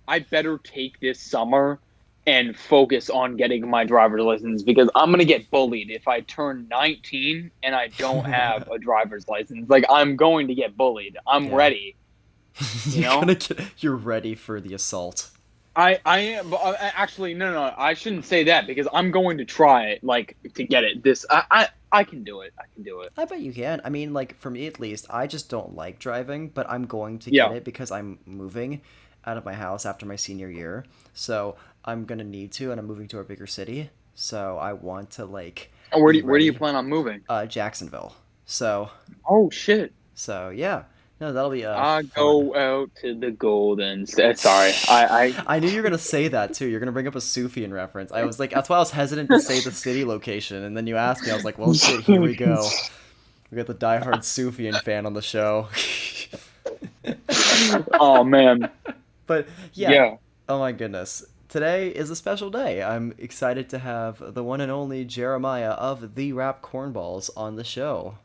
I better take this summer and focus on getting my driver's license because I'm gonna get bullied if I turn 19 and I don't have a driver's license. Like I'm going to get bullied. I'm Yeah. ready, you know? You're ready for the assault. I am, but actually no, I shouldn't say that because I'm going to try it like to get it. I can do it. I can do it. I bet you can. I mean, like, for me at least, I just don't like driving, but I'm going to get Yeah. it because I'm moving out of my house after my senior year. So I'm gonna need to, and I'm moving to a bigger city. So I want to, like, And be where do you ready. plan on moving? Jacksonville. So, Oh shit. so yeah. No, that'll be I fun. go out to the golden state. Sorry, I I knew you were gonna say that too. You're gonna bring up a Sufyan reference. I was like, that's why I was hesitant to say the city location, and then you asked me. I was like, well, shit, here we go. We got the diehard Sufyan fan on the show. Oh man, But yeah, yeah. oh my goodness. Today is a special day. I'm excited to have the one and only Jeremiah of the RapCornballs on the show.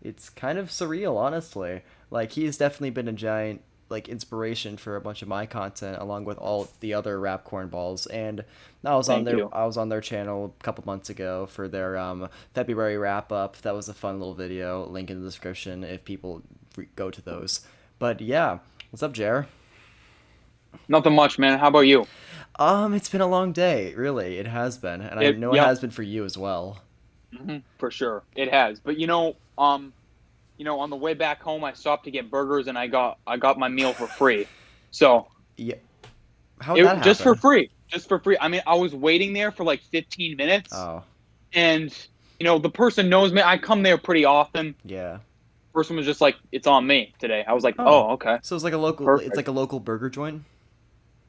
It's kind of surreal, honestly. Like he's definitely been a giant like inspiration for a bunch of my content along with all the other RapCornballs, and Thank you. I was on their channel a couple months ago for their February wrap up. That was a fun little video. Link in the description if people go to those. But yeah, what's up, Jer? Nothing much, man. How about you? It's been a long day, really. It has been, and I It, know it yep, has been for you as well. for sure. It has. But on the way back home, I stopped to get burgers, and I got my meal for free. So Yeah, how'd that it just for happen? free, just for free. I mean, I was waiting there for like 15 minutes, Oh, and the person knows me. I come there pretty often. yeah. Person was just like, "It's on me today." I was like, Oh, "Oh, okay, so it's perfect." like a local burger joint.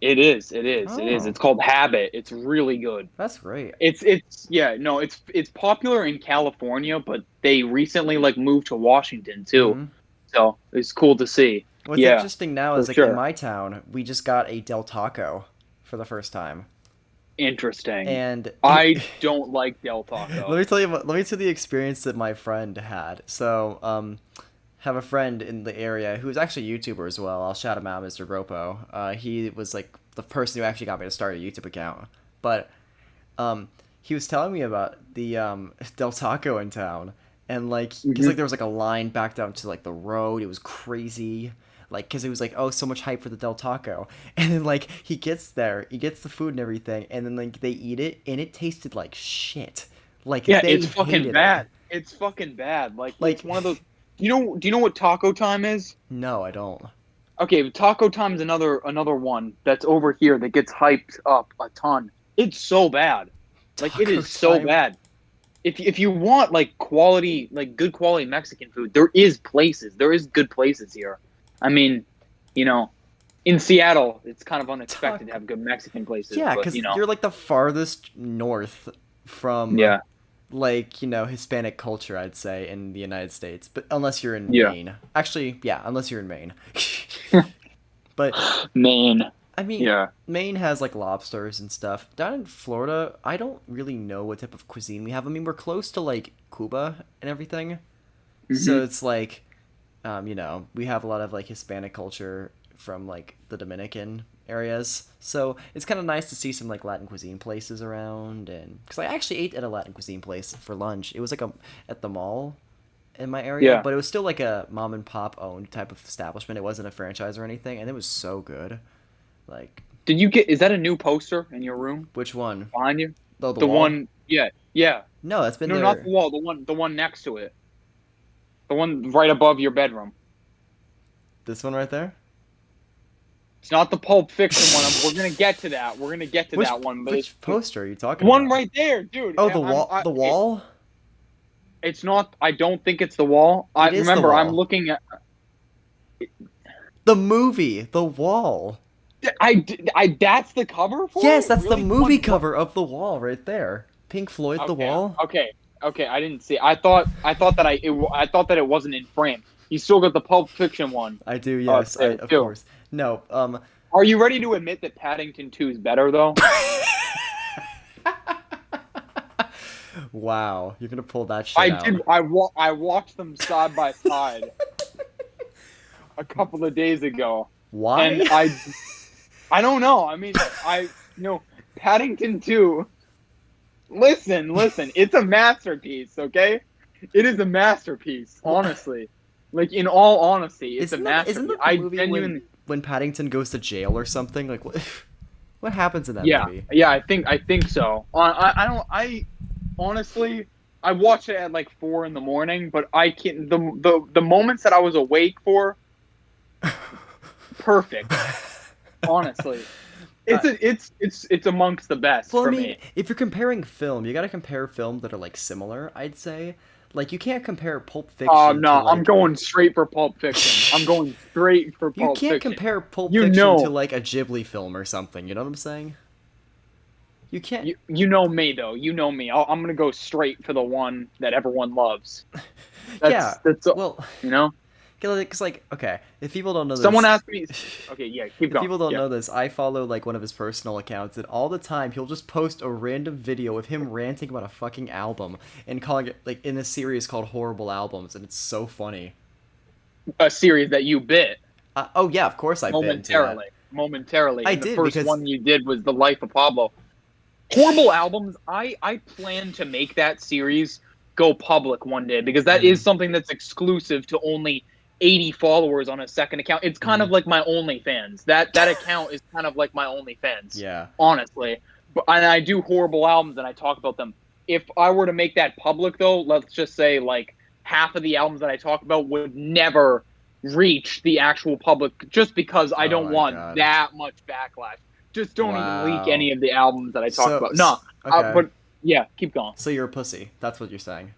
It is. It is. It is. Oh, It's called Habit. It's really good. that's great. It's yeah, no, it's popular in California, but they recently like moved to Washington too. Mm-hmm. So it's cool to see. What's Yeah, interesting now for is like in sure. my town, we just got a Del Taco for the first time, Interesting. and I don't like Del let Taco. me tell you. Let me tell you the experience that my friend had. So, have a friend in the area who's actually a YouTuber as well. I'll shout him out, Mr. Ropo. He was like the person who actually got me to start a YouTube account. But he was telling me about the Del Taco in town, and like, cause Hmm. like there was like a line back down to like the road. It was crazy. Like, cause it was like, oh, so much hype for the Del Taco, and then like he gets there, he gets the food and everything, and then like they eat it, and it tasted like shit. Like Yeah, they it's fucking hated it. bad. It's fucking bad. Like it's Like, one of those. Do you know what taco time is? no, I don't. Okay, taco time is another one that's over here that gets hyped up a ton. It's so bad. Like it Taco is so time. bad. If you want like quality, like good quality Mexican food, there is places. There is good places here. I mean, you know, in Seattle, it's kind of unexpected to Taco. have good Mexican places, Yeah, but because you're like the farthest north from yeah, like, Hispanic culture, I'd say, in the United States. But unless you're in yeah. Maine. Actually, yeah, unless you're in Maine. But Maine, I mean, yeah. Maine has like lobsters and stuff. Down in Florida, I don't really know what type of cuisine we have. I mean, we're close to like Cuba and everything. So Hmm. it's like, we have a lot of like Hispanic culture from like the Dominican areas. So it's kind of nice to see some like Latin cuisine places around, and because I actually ate at a Latin cuisine place for lunch. It was like at the mall in my area, Yeah. but it was still like a mom and pop owned type of establishment. It wasn't a franchise or anything, and it was so good. Like, Did you get? Is that a new poster in your room which one? behind you? Oh, the The wall? one, yeah, yeah. No, that's been No, not the there. wall. The one next to it. The one right above your bedroom. This one right there. It's not the Pulp Fiction one. We're gonna get to that. We're gonna get to Which that one, but which poster are you talking one about? right there, dude. Oh, the wall. The wall. It's not. I don't think it's the wall. I It is the remember. I'm wall. looking at. The movie, The Wall. I. That's the cover for Yes, it. that's the Really? The movie one. cover of The Wall right there. Pink Floyd, The Okay. Wall. Okay. Okay. I didn't see. I thought that I thought that it wasn't in frame. You still got the Pulp Fiction one I do, up yes, there of too. course. No, Are you ready to admit that Paddington 2 is better though? wow, you're gonna pull that shit out. I watched them side by side a couple of days ago, and Why? I don't know. I mean, Paddington 2. Listen. It's a masterpiece. Okay, it is a masterpiece. Honestly, like in all honesty, it's a Isn't masterpiece. that the I movie genuinely. when Paddington goes to jail or something? Like what happens in that Yeah, movie? yeah. I think so. I don't. I honestly, I watched it at like 4 in the morning, but I can the moments that I was awake for, perfect. Honestly, Uh, it's amongst the best well, I for mean, me. if you're comparing film, you gotta compare film that are like similar. I'd say, like, you can't compare Pulp Fiction to No, I'm like going straight for Pulp Fiction. I'm going straight for you Pulp can't Fiction. compare Pulp You Fiction to know, like a Ghibli film or something. You know what I'm saying? You can't. you know me though. You know me. I'm gonna go straight for the one that everyone loves. Yeah. That's Well, you know. because like okay, if people don't know Someone this, asked me. Okay, yeah, keep if going. people don't Yeah. know this, I follow like one of his personal accounts, and all the time he'll just post a random video of him ranting about a fucking album and calling it like in a series called Horrible Albums, and it's so funny. A series that you bit Oh yeah, of course I bit into that. momentarily, I and the did first because one you did was The Life of Pablo. Horrible albums. I plan to make that series go public one day because that is mm, something that's exclusive to only 80 followers on a second account. It's kind mm, of like my OnlyFans. That account is kind of like my OnlyFans, yeah. honestly. But and I do horrible albums and I talk about them. If I were to make that public though, let's just say like half of the albums that I talk about would never reach the actual public just because I Oh don't my want god. that much backlash. Just don't even leak Wow. any of the albums that I talk So about. No, okay. but yeah, keep going. So you're a pussy. That's what you're saying.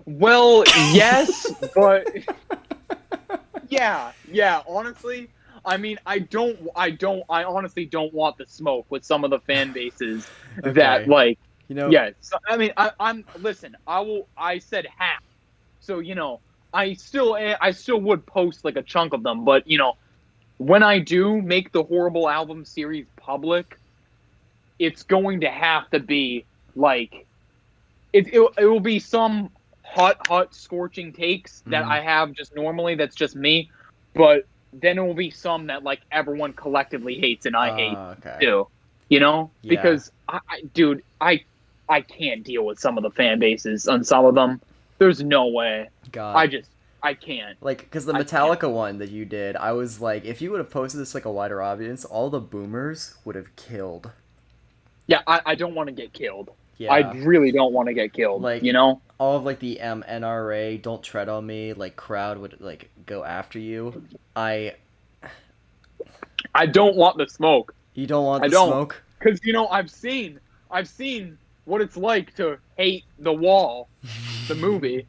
Well, yes, but yeah. Honestly, I mean, I honestly don't want the smoke with some of the fan bases that Okay. like. You know, Yeah, so, I mean, I'm listen. I will. I said half, so I still would post like a chunk of them, but when I do make the horrible album series public, it's going to have to be like it will be some hot scorching takes that mm, I have just normally that's just me, but then it will be some that like everyone collectively hates and I hate okay. too. Yeah. Because dude, I can't deal with some of the fan bases on some of them. There's no way. God. I just I can't. Like, because the I can't. Metallica one that you did, I was like, if you would have posted this to, like a wider audience, all the boomers would have killed. Yeah, I don't want to get killed. I Yeah. really don't want to get killed, Like, all of like the NRA, Don't Tread on Me, like crowd would like go after you. I I don't want the smoke. You don't want I the don't, smoke? because I've seen what it's like to hate The Wall, the movie,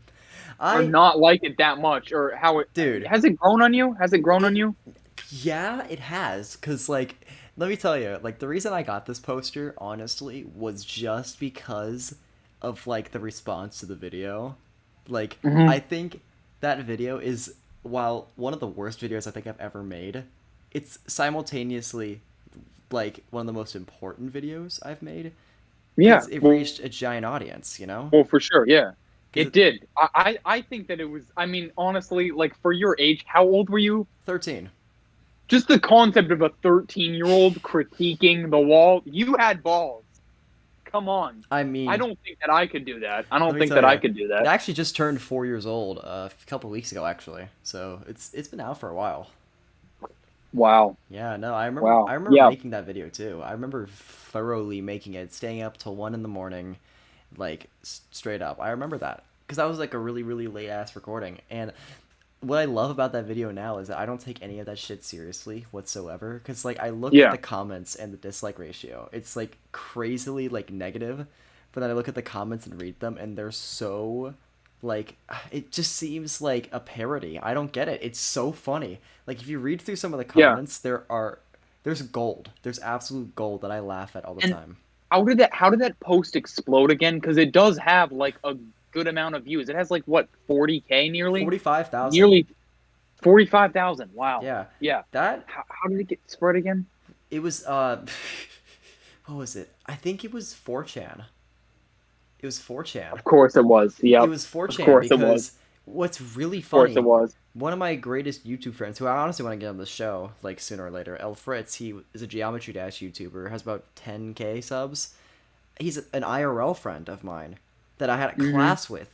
or I not like it that much, or how it Dude, has it grown on you? Has it grown on it you? yeah, it has. Cause like, let me tell you, like the reason I got this poster, honestly, was just because of like the response to the video. Like, Hmm. I think that video is, while one of the worst videos I think I've ever made, it's simultaneously like one of the most important videos I've made Yeah. because it Well, reached a giant audience, you know? well, for sure. Yeah, Because it did. I think that it was. I mean, honestly, like for your age, how old were you? 13. Just the concept of a 13-year-old critiquing The Wall. You had balls. Come on. I I mean, don't think that I could do that. I let don't me think tell that I you, could do it that. actually just turned 4 years old a couple weeks ago, actually. So it's been out for a while. Wow. Yeah, no, I Wow. remember Yeah. making that video too. I remember thoroughly making it, staying up till 1 in the morning, like straight up. I remember that because that was like a really late ass recording. And what I love about that video now is that I don't take any of that shit seriously whatsoever. Because like I look at Yeah. the comments and the dislike ratio, it's like crazily like negative. But then I look at the comments and read them, and they're so like it just seems like a parody. I don't get it. It's so funny. Like if you read through some of the Yeah. comments, there's gold. There's absolute gold that I laugh at all the And time. how did that post explode again? Because it does have like a good amount of views. It has like what 40K nearly, 45,000. nearly 45,000. Wow. Yeah. Yeah. That How did it get spread again? it was what was it? I think it was 4chan. It was 4chan. Of course it was. It Yep. was Of 4chan course it was. because What's really Of course it funny, was. one of my greatest YouTube friends, who I honestly want to get on the show like sooner or later, El Fritz. He is a Geometry Dash YouTuber, has about 10K subs. He's an IRL friend of mine that I had a Hmm. class with,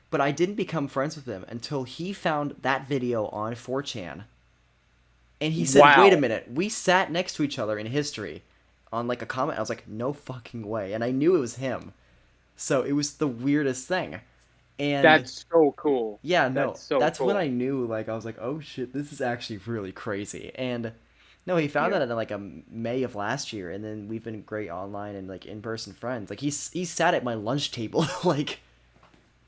but I didn't become friends with him until he found that video on 4chan. And he said, "Wait a Wow. minute, we sat next to each other in history on like a comment." I was like, "No fucking way." And I knew it was him. So it was the weirdest thing. And That's so cool. yeah, no, That's so that's when I cool. knew, like, I was like, "Oh shit, this is actually really crazy." And no, he found that Yeah. in like a May of last year, and then we've been great online and like in person friends. Like he sat at my lunch table, like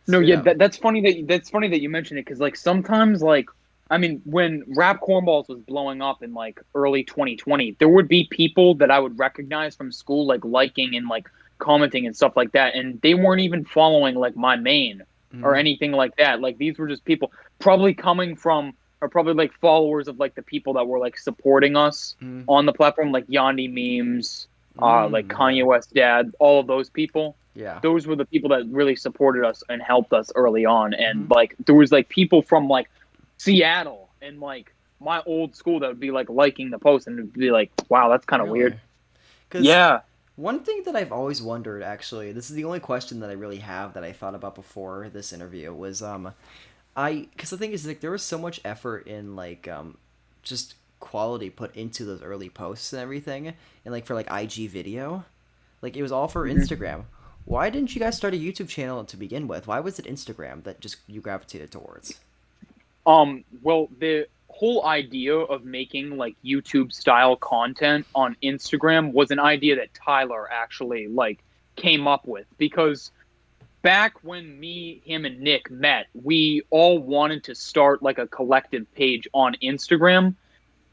No, straight yeah, up. that's funny that you mentioned it because like sometimes like I mean when Rap Cornballs was blowing up in like early 2020, there would be people that I would recognize from school like liking and like commenting and stuff like that, and they weren't even following like my main or Mm-hmm. anything like that. Like these were just people probably coming from or probably like followers of like the people that were like supporting us Mm-hmm. on the platform, like Yandy memes, like Kanye Yeah, West dad, all of those people. yeah. Those were the people that really supported us and helped us early on. Mm-hmm. And like there was like people from like Seattle and like my old school that would be like liking the post and it'd be like, wow, that's kind of weird. Really? Because Yeah. one thing that I've always wondered, actually, this is the only question that I really have that I thought about before this interview was because the thing is, like, there was so much effort in like just quality put into those early posts and everything, and like for like IG video, like it was all for Mhm. Instagram. Why didn't you guys start a YouTube channel to begin with? Why was it Instagram that just you gravitated towards? Well, the whole idea of making like YouTube style content on Instagram was an idea that Tyler actually like came up with because back when me, him, and Nick met, we all wanted to start like a collective page on Instagram.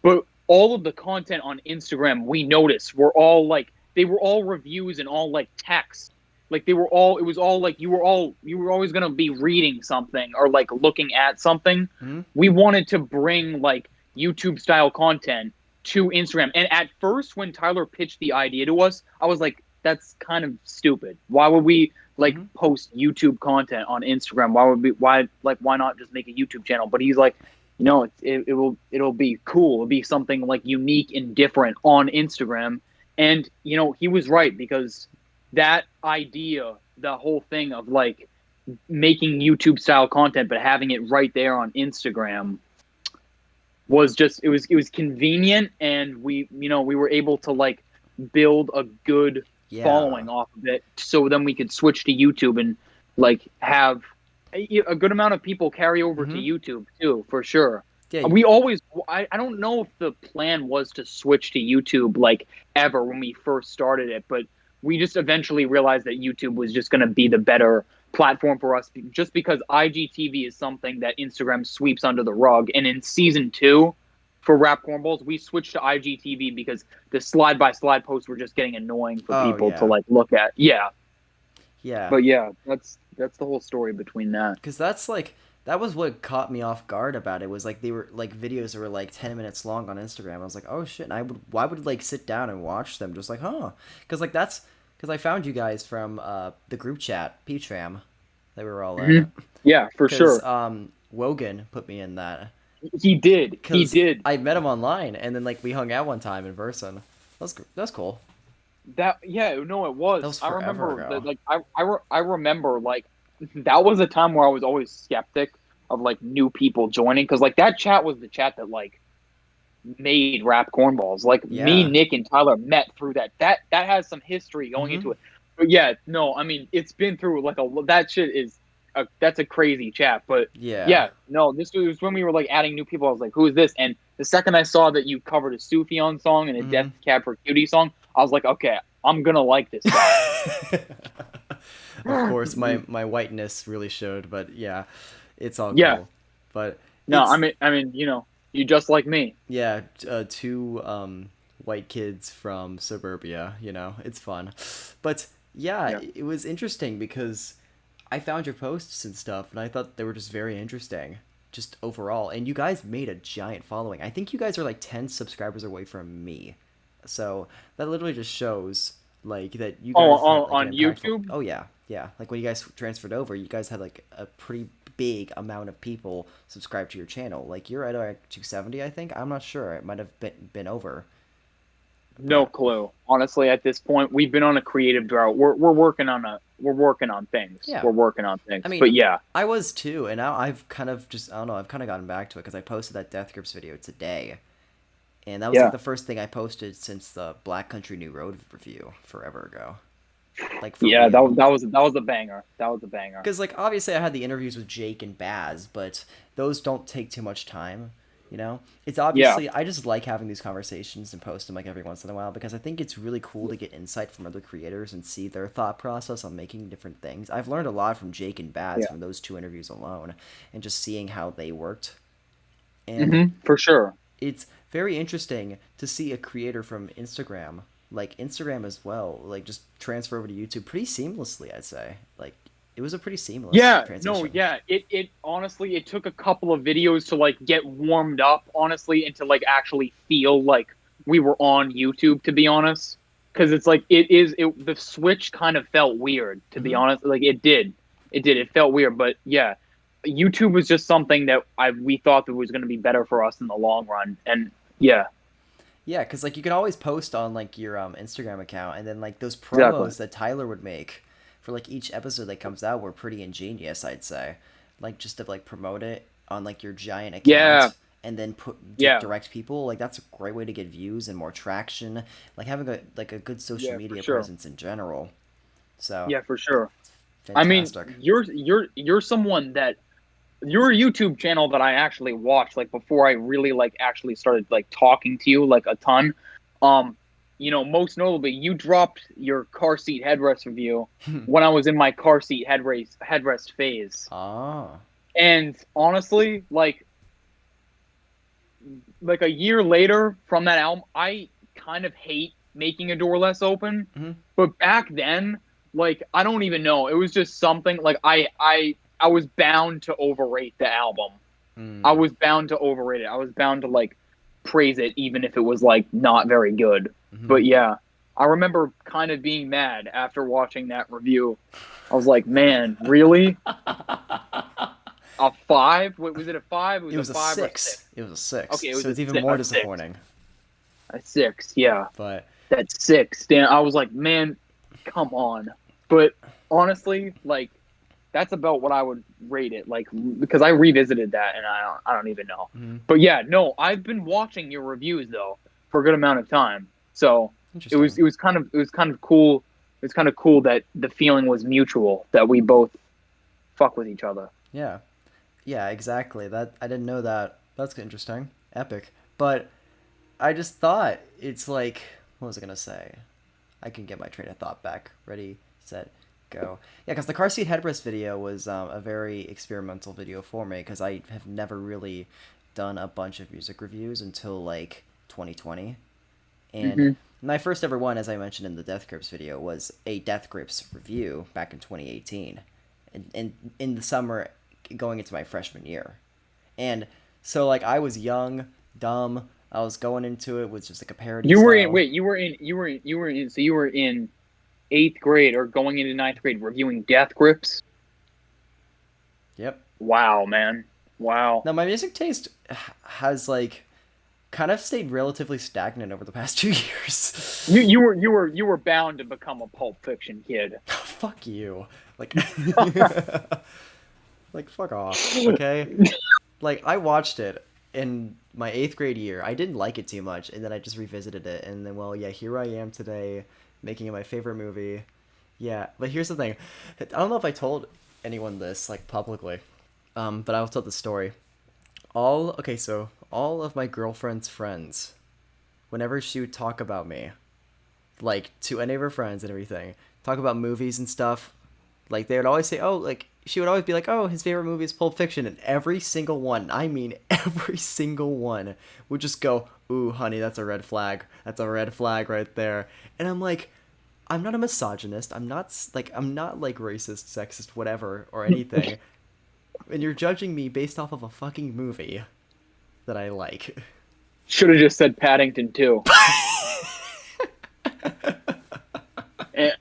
But all of the content on Instagram we noticed were all like they were all reviews and all like text. Like they were all it was all like you were always gonna be reading something or like looking at something. Hmm. We wanted to bring like YouTube style content to Instagram. And at first when Tyler pitched the idea to us, I was like, that's kind of stupid. Why would we like Hmm. post YouTube content on Instagram? Why not just make a YouTube channel? But he's like, it'll be cool. It'll be something like unique and different on Instagram. And he was right because that idea, the whole thing of like making YouTube style content but having it right there on Instagram was just it was convenient and we were able to like build a good Yeah. following off of it so then we could switch to YouTube and like have a good amount of people carry over to Hmm. YouTube too for sure. Yeah. We always I don't know if the plan was to switch to YouTube like ever when we first started it, but we just eventually realized that YouTube was just going to be the better platform for us just because IGTV is something that Instagram sweeps under the rug. And in season 2 for Rap Cornballs, we switched to IGTV because the slide by slide posts were just getting annoying for Oh people to yeah. like look at. Yeah. Yeah. But yeah, that's the whole story between that. Because that's like that was what caught me off guard about it was like they were like videos that were like 10 minutes long on Instagram. I was like, oh shit! And I would why would like sit down and watch them just like because like that's because I found you guys from the group chat Peach Fam that we were all in Hmm. Yeah, for because sure. Wogan put me in that He did. He because did. I met him online and then like we hung out one time in person. That's cool. That yeah, no, it That was. was I forever remember that ago. like I remember like that was a time where I was always skeptic of like new people joining because like that chat was the chat that like made Rap Cornballs. Like me, Yeah. Nick, and Tyler met through that. That has some history going Mm-hmm. into it. But yeah, no, I mean it's been through like a that shit is that's a crazy chat. But Yeah. yeah, no, this was when we were like adding new people. I was like, who is this? And the second I saw that you covered a Sufjan song and a Death Mm-hmm. Cab for Cutie song, I was like, okay, I'm gonna like this guy. Of course, my whiteness really showed, but yeah, it's all Yeah, cool. But no, I it's mean, you just like me. yeah, two white kids from suburbia. It's fun. But yeah, Yeah. it was interesting because I found your posts and stuff, and I thought they were just very interesting, just overall. And you guys made a giant following. I think you guys are like 10 subscribers away from me, so that literally just shows like that you Oh, guys had like an on impactful. YouTube. Oh yeah, yeah. Like when you guys transferred over, you guys had like a pretty big amount of people subscribe to your channel. Like you're at like 270, I think. I'm not sure. It might have been over, No but clue. Honestly, at this point, we've been on a creative drought. We're working on things. yeah. We're working on things. I mean, But yeah, I was too, and now I've kind of just I don't know. I've kind of gotten back to it because I posted that Death Grips video today, and that was like yeah, the first thing I posted since the Black Country New Road review forever ago. Like for yeah. real. That was a banger. That was a banger. Because like obviously I had the interviews with Jake and Baz, but those don't take too much time. You know, it's Yeah, obviously I just like having these conversations and post them like every once in a while because I think it's really cool to get insight from other creators and see their thought process on making different things. I've learned a lot from Jake and Baz yeah. from those two interviews alone, and just seeing how they worked. And For sure. it's very interesting to see a creator from Instagram, like Instagram as well, like just transfer over to YouTube pretty seamlessly, I'd say. Like it was a pretty seamless Yeah, no, transition. yeah. It honestly, it took a couple of videos to like get warmed up, honestly, and to like actually feel like we were on YouTube, to be honest. Because it's like the switch kind of felt weird, to be Hmm. honest. Like it felt weird. But yeah, YouTube was just something that we thought that was going to be better for us in the long run. And yeah, Yeah, because like you can always post on like your Instagram account, and then like those exactly. promos that Tyler would make for like each episode that comes out were pretty ingenious, I'd say. Like just to like promote it on like your giant Yeah, account and then put yeah, direct people, like that's a great way to get views and more traction. Like having a good social yeah, for media sure. presence in general. So Yeah, for sure. I mean, fantastic. you're someone that your YouTube channel that I actually watched like before I really like actually started like talking to you like a ton. Um, most notably, you dropped your car seat headrest review when I was in my car seat headrest phase. Ah. And honestly, like a year later from that album, I kind of hate making a door less open. Hmm. But back then, like I don't even know. It was just something like I was bound to overrate the album. I Mm. was bound to overrate it. I was bound to like praise it even if it was like not very good. Hmm. But yeah, I remember kind of being mad after watching that review. I was like, "Man, really? A 5? Wait, was it a 5? It was It a was a 5 or a 6. 6. It was a 6. Okay, it was So a it's even 6, more a 6. disappointing. A 6. Yeah. But That 6. Damn, I was like, "Man, come on." But honestly, like that's about what I would rate it, like because I revisited that and I don't even know. mhm, But yeah, no, I've been watching your reviews though for a good amount of time, so interesting. it was kind of cool. It's kind of cool that the feeling was mutual that we both fuck with each other. Yeah. Yeah, exactly. That I didn't know that. That's interesting. Epic. But I just thought it's like what was I gonna say? I can get my train of thought back. Ready, set, go. Yeah, because the car seat headrest video was a very experimental video for me because I have never really done a bunch of music reviews until like 2020. And Hmm. my first ever one, as I mentioned in the Death Grips video, was a Death Grips review back in 2018, and in the summer, going into my freshman year. And so like I was young, dumb. I was going into it with just like a parody You were in style. wait, you were in so you were in eighth grade or going into ninth grade reviewing Death Grips. Yep. Wow, man. Wow. Now my music taste has like kind of stayed relatively stagnant over the past 2 years. You were bound to become a Pulp Fiction kid. Fuck you. Like like fuck off. Okay? Like I watched it in my 8th grade year. I didn't like it too much and then I just revisited it and then well, yeah, here I am today making it my favorite movie. Yeah, but here's the thing. I don't know if I told anyone this like publicly. But I'll tell the story. All of my girlfriend's friends, whenever she would talk about me, like to any of her friends and everything, talk about movies and stuff, like they would always say, "Oh, like she would always be like, "Oh, his favorite movie is Pulp Fiction," and every single one, I mean every single one, would just go, "Ooh, honey, that's a red flag. That's a red flag right there." And I'm like, I'm not a misogynist. I'm not like racist, sexist, whatever or anything. And you're judging me based off of a fucking movie that I like. Should have just said Paddington too.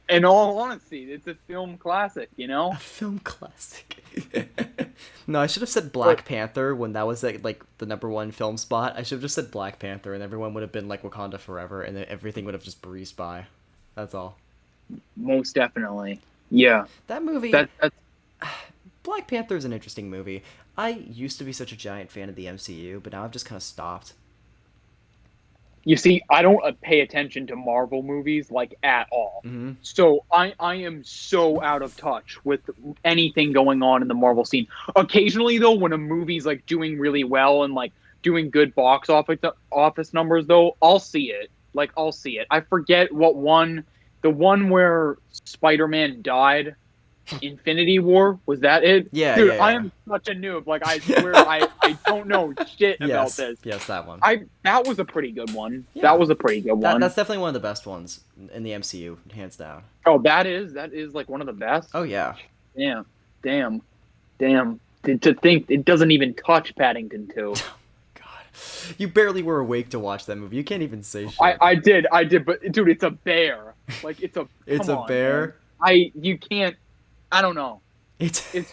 In all honesty, it's a film classic, you A know? film classic. No, I should have said But Black Panther when that was like the #1 film spot. I should have just said Black Panther, and everyone would have been like Wakanda forever, and then everything would have just breezed by. That's all. most definitely, yeah. That movie, That's Black Panther, is an interesting movie. I used to be such a giant fan of the MCU, but now I've just kind of stopped. You see, I don't pay attention to Marvel movies like at all. Hmm. So I am so out of touch with anything going on in the Marvel scene. Occasionally though, when a movie's like doing really well and like doing good box office numbers though, I'll see it. Like I'll see it. I forget what one, the one where Spider-Man died. Infinity War, was that it? Yeah, Dude, yeah, I yeah. am such a noob. Like I swear I don't know shit about Yes, this. yes, that one. That was a pretty good one. That Yeah, was a pretty good one. that's definitely one of the best ones in the MCU, hands down. Oh, that is like one of the best. Oh yeah. Damn, damn, damn. To think it doesn't even touch Paddington 2. God, you barely were awake to watch that movie. You can't even say shit. I did, but dude, it's a bear. Like it's a It's come a on, bear. man. You can't. I don't know. It's It's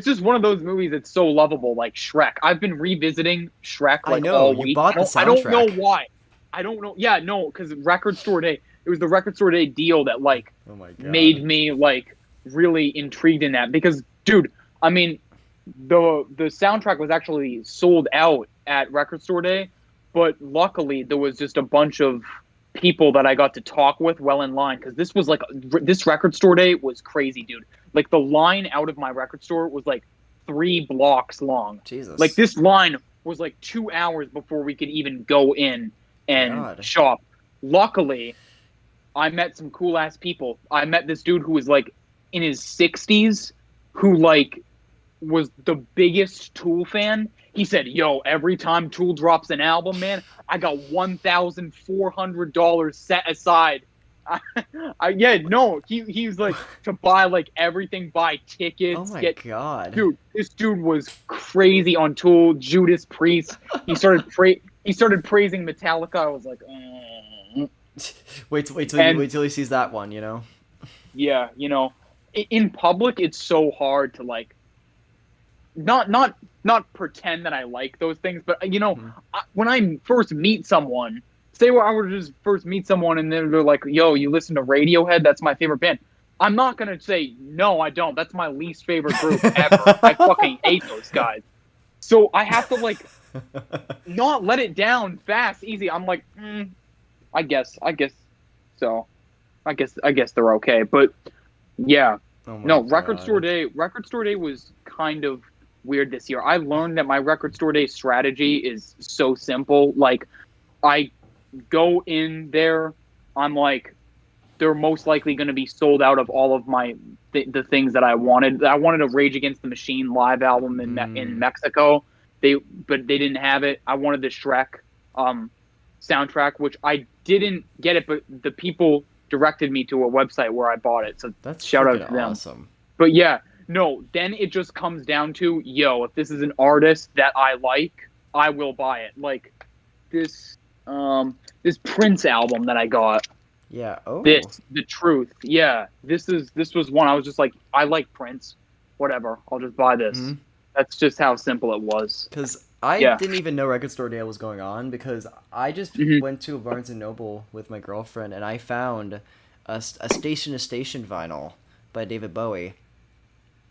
just one of those movies that's so lovable, like Shrek. I've been revisiting Shrek I like know, all you week. bought the I don't know soundtrack. why. I don't know. Yeah, no, because Record Store Day. It was the Record Store Day deal that like Oh my made god. me like really intrigued in that because, dude, I mean, the soundtrack was actually sold out at Record Store Day, but luckily there was just a bunch of people that I got to talk with well in line because this was like this Record Store Day was crazy, dude. Like the line out of my record store was like 3 blocks long. Like Jesus. this line was like 2 hours before we could even go in and God. shop. Luckily, I met some cool ass people. I met this dude who was like in his 60s who like was the biggest Tool fan. He said, "Yo, every time Tool drops an album, man, I got $1,400 set aside." Yeah, no, he's like to buy like everything, buy Oh tickets, my get god. dude. This dude was crazy on Tool, Judas Priest. He started praising Metallica. I was like, and Wait till he sees that one, you know? yeah, in public, it's so hard to like not pretend that I like those things, but Mhm. when I first meet someone, say where I were to just first meet someone and they're like, "Yo, you listen to Radiohead? That's my favorite band." I'm not gonna say no, I don't. That's my least favorite group ever. I fucking hate those guys. So I have to like not let it down fast, easy. I'm like, I guess so. I guess they're okay, but yeah, Oh my no. god. Record Store Day was kind of weird this year. I learned that my Record Store Day strategy is so simple. Like, I go in there, I'm like, they're most likely going to be sold out of all of my the things that I wanted. I wanted a Rage Against the Machine live album in Mm. Mexico. But they didn't have it. I wanted the Shrek um, soundtrack, which I didn't get it, but the people directed me to a website where I bought it. So That's shout out freaking to them. awesome. But yeah, no, then it just comes down to, yo, if this is an artist that I like, I will buy it. Like this this Prince album that I got. Yeah. Oh. The Truth. Yeah. This was one I was just like, I like Prince. Whatever. I'll just buy this. Mhm. That's just how simple it was. Because I Yeah. didn't even know Record Store Day was going on because I just Hmm. went to Barnes and Noble with my girlfriend and I found a Station to Station vinyl by David Bowie,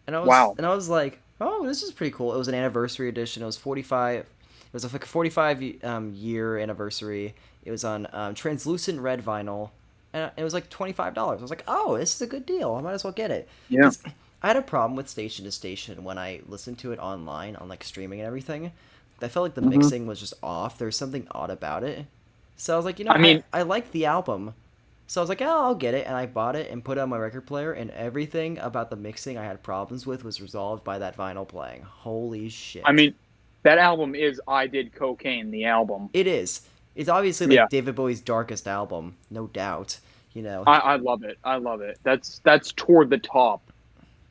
Wow. and I was like, oh, this is pretty cool. It was an anniversary edition. It was 45. It was like a 45 year anniversary. It was on translucent red vinyl, and it was like $25. I was like, oh, this is a good deal. I might as well get it Yeah. because I had a problem with Station to Station when I listened to it online on like streaming and everything. I felt like the Hmm. mixing was just off. There was something odd about it. So I was like, I mean, I like the album. So I was like, oh, I'll get it. And I bought it and put it on my record player. And everything about the mixing I had problems with was resolved by that vinyl playing. Holy I shit. mean, that album is I Did Cocaine, the album. It is. It's obviously Yeah. like David Bowie's darkest album, no doubt. You know. I love it. I love it. That's toward the top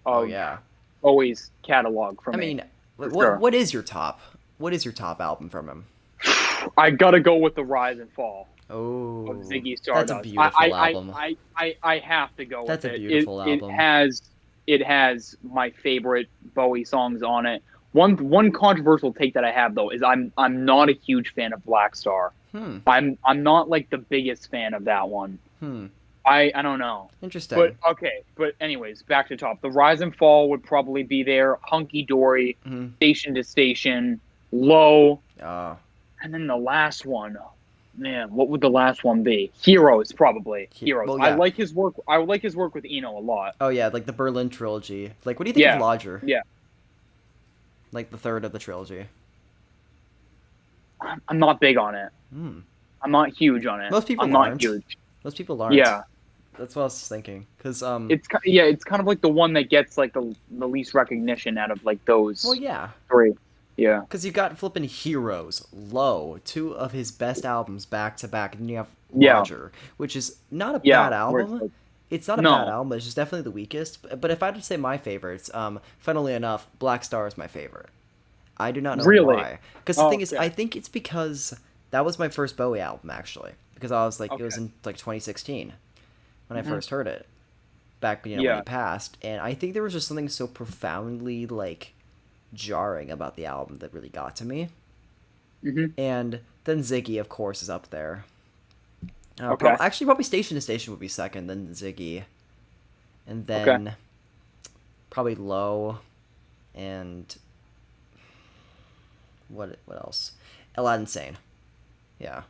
Oh of yeah. Bowie's catalog for I me. mean, For sure. what is your top? What is your top album from him? I gotta go with the Rise and Fall of Oh, Ziggy that's a Stardust. beautiful album. I have to go That's with a it. beautiful album. It has my favorite Bowie songs on it. One controversial take that I have though is I'm not a huge fan of Black Star. Hmm. I'm not like the biggest fan of that one. Hmm. I don't know. But Interesting. okay, but anyways, back to top. The Rise and Fall would probably be there. Hunky Dory, Hmm. Station to Station, Low, Uh, and then the last one. Man, what would the last one be? Heroes, probably. Heroes. well, I yeah. like his work. I like his work with Eno a lot. Oh yeah, like the Berlin trilogy. Like, what do you think of Yeah, Lodger? yeah. Like the third of the trilogy. I'm not big on it. Hmm. I'm not huge on it. Most I'm people not aren't. huge. Most people aren't. Yeah, That's what I was thinking. Cause yeah, it's kind of like the one that gets like the least recognition out of like well, those yeah. three. Yeah, Cause you got flipping Heroes, Low, two of his best albums back to back, and then you have yeah, Lodger, which is not a yeah. bad Where it's album. like, It's not a bad no, album. It's just definitely the weakest. But if I had to say my favorites, funnily enough, Black Star is my favorite. I do not know really. why. Because the Oh, thing is, okay. I think it's because that was my first Bowie album actually. Because I was like, it was Okay. in like 2016 when I Hmm. first heard it, back when he Yeah. passed, and I think there was just something so profoundly like jarring about the album that really got to me. Hmm. And then Ziggy, of course, is up there. Okay. Probably Station to Station would be second, then Ziggy, and Okay. then probably Low, and what else? Aladdin Sane. Yeah.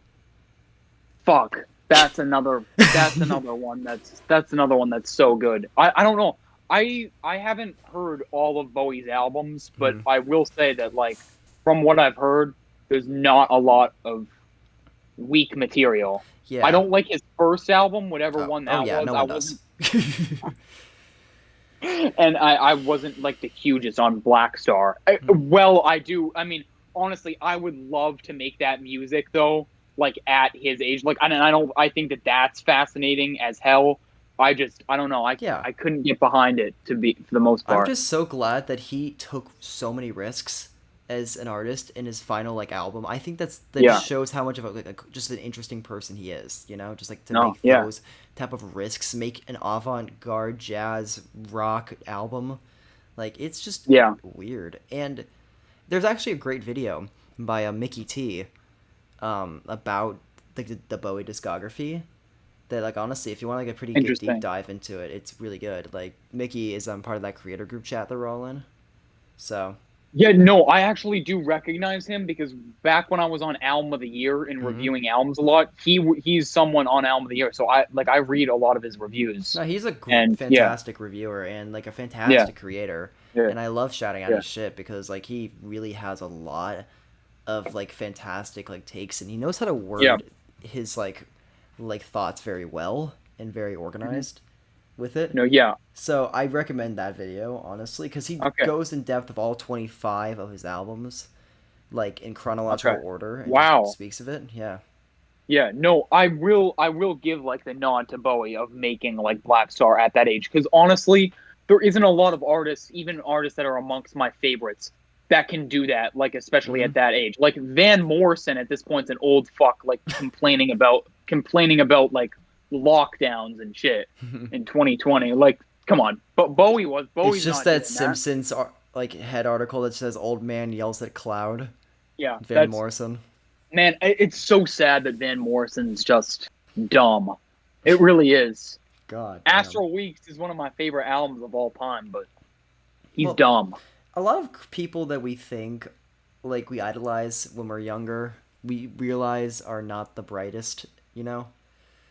Fuck. That's another. That's another one. That's another one that's so good. I don't know. I haven't heard all of Bowie's albums, but Mhm. I will say that like from what I've heard, there's not a lot of weak material. I Yeah. don't like his first album, whatever Oh, one oh that yeah, was. no I one does. wasn't, and I wasn't like the hugest on Black Star. Well, I do. I mean, honestly, I would love to make that music though, like at his age. Like, and I don't. I think that that's fascinating as hell. I don't know. Yeah. I couldn't get behind it to be for the most I'm part. just so glad that he took so many risks as an artist in his final like album. I think that Yeah. just shows how much of just an interesting person he is. You know, just like to No. make Yeah. those type of risks, make an avant-garde jazz rock album. Like it's just Yeah. weird. And there's actually a great video by Mickey T about the Bowie discography that like honestly if you want like a pretty good deep Interesting. dive into it, it's really good. Like Mickey is part of that creator group chat that we're all in, so Yeah, no, I actually do recognize him because back when I was on Album of the Year and mhm. reviewing albums a lot, he's someone on Album of the Year. So I read a lot of his reviews. No, he's a And yeah, fantastic reviewer and like a yeah, fantastic creator, yeah, and I love shouting out yeah, his shit because like he really has a lot of like fantastic like takes, and he knows how to yeah. word his like thoughts very well and very Hmm. organized with it. No, yeah. So I recommend that video honestly because he Okay, goes in depth of all 25 of his albums, like in okay. chronological order, and just Wow. speaks of it. Yeah. Yeah, no, I will give like the nod to Bowie of making like Black Star at that age because honestly, there isn't a lot of artists, even artists that are amongst my favorites, that can do that. Like especially Hmm. at that age, like Van Morrison at this point's an old fuck, like complaining about like lockdowns and shit in 2020. Like, come on, but It's Bowie's just not that doing that. Simpsons like head article that says "Old man yells at cloud." Yeah, Van that's Morrison. man. It's so sad that Van Morrison's just dumb. It really is. God damn. Astral Weeks is one of my favorite albums of all time, but he's Well, dumb. a lot of people that we think like we idolize when we're younger, we realize are not the brightest. You know,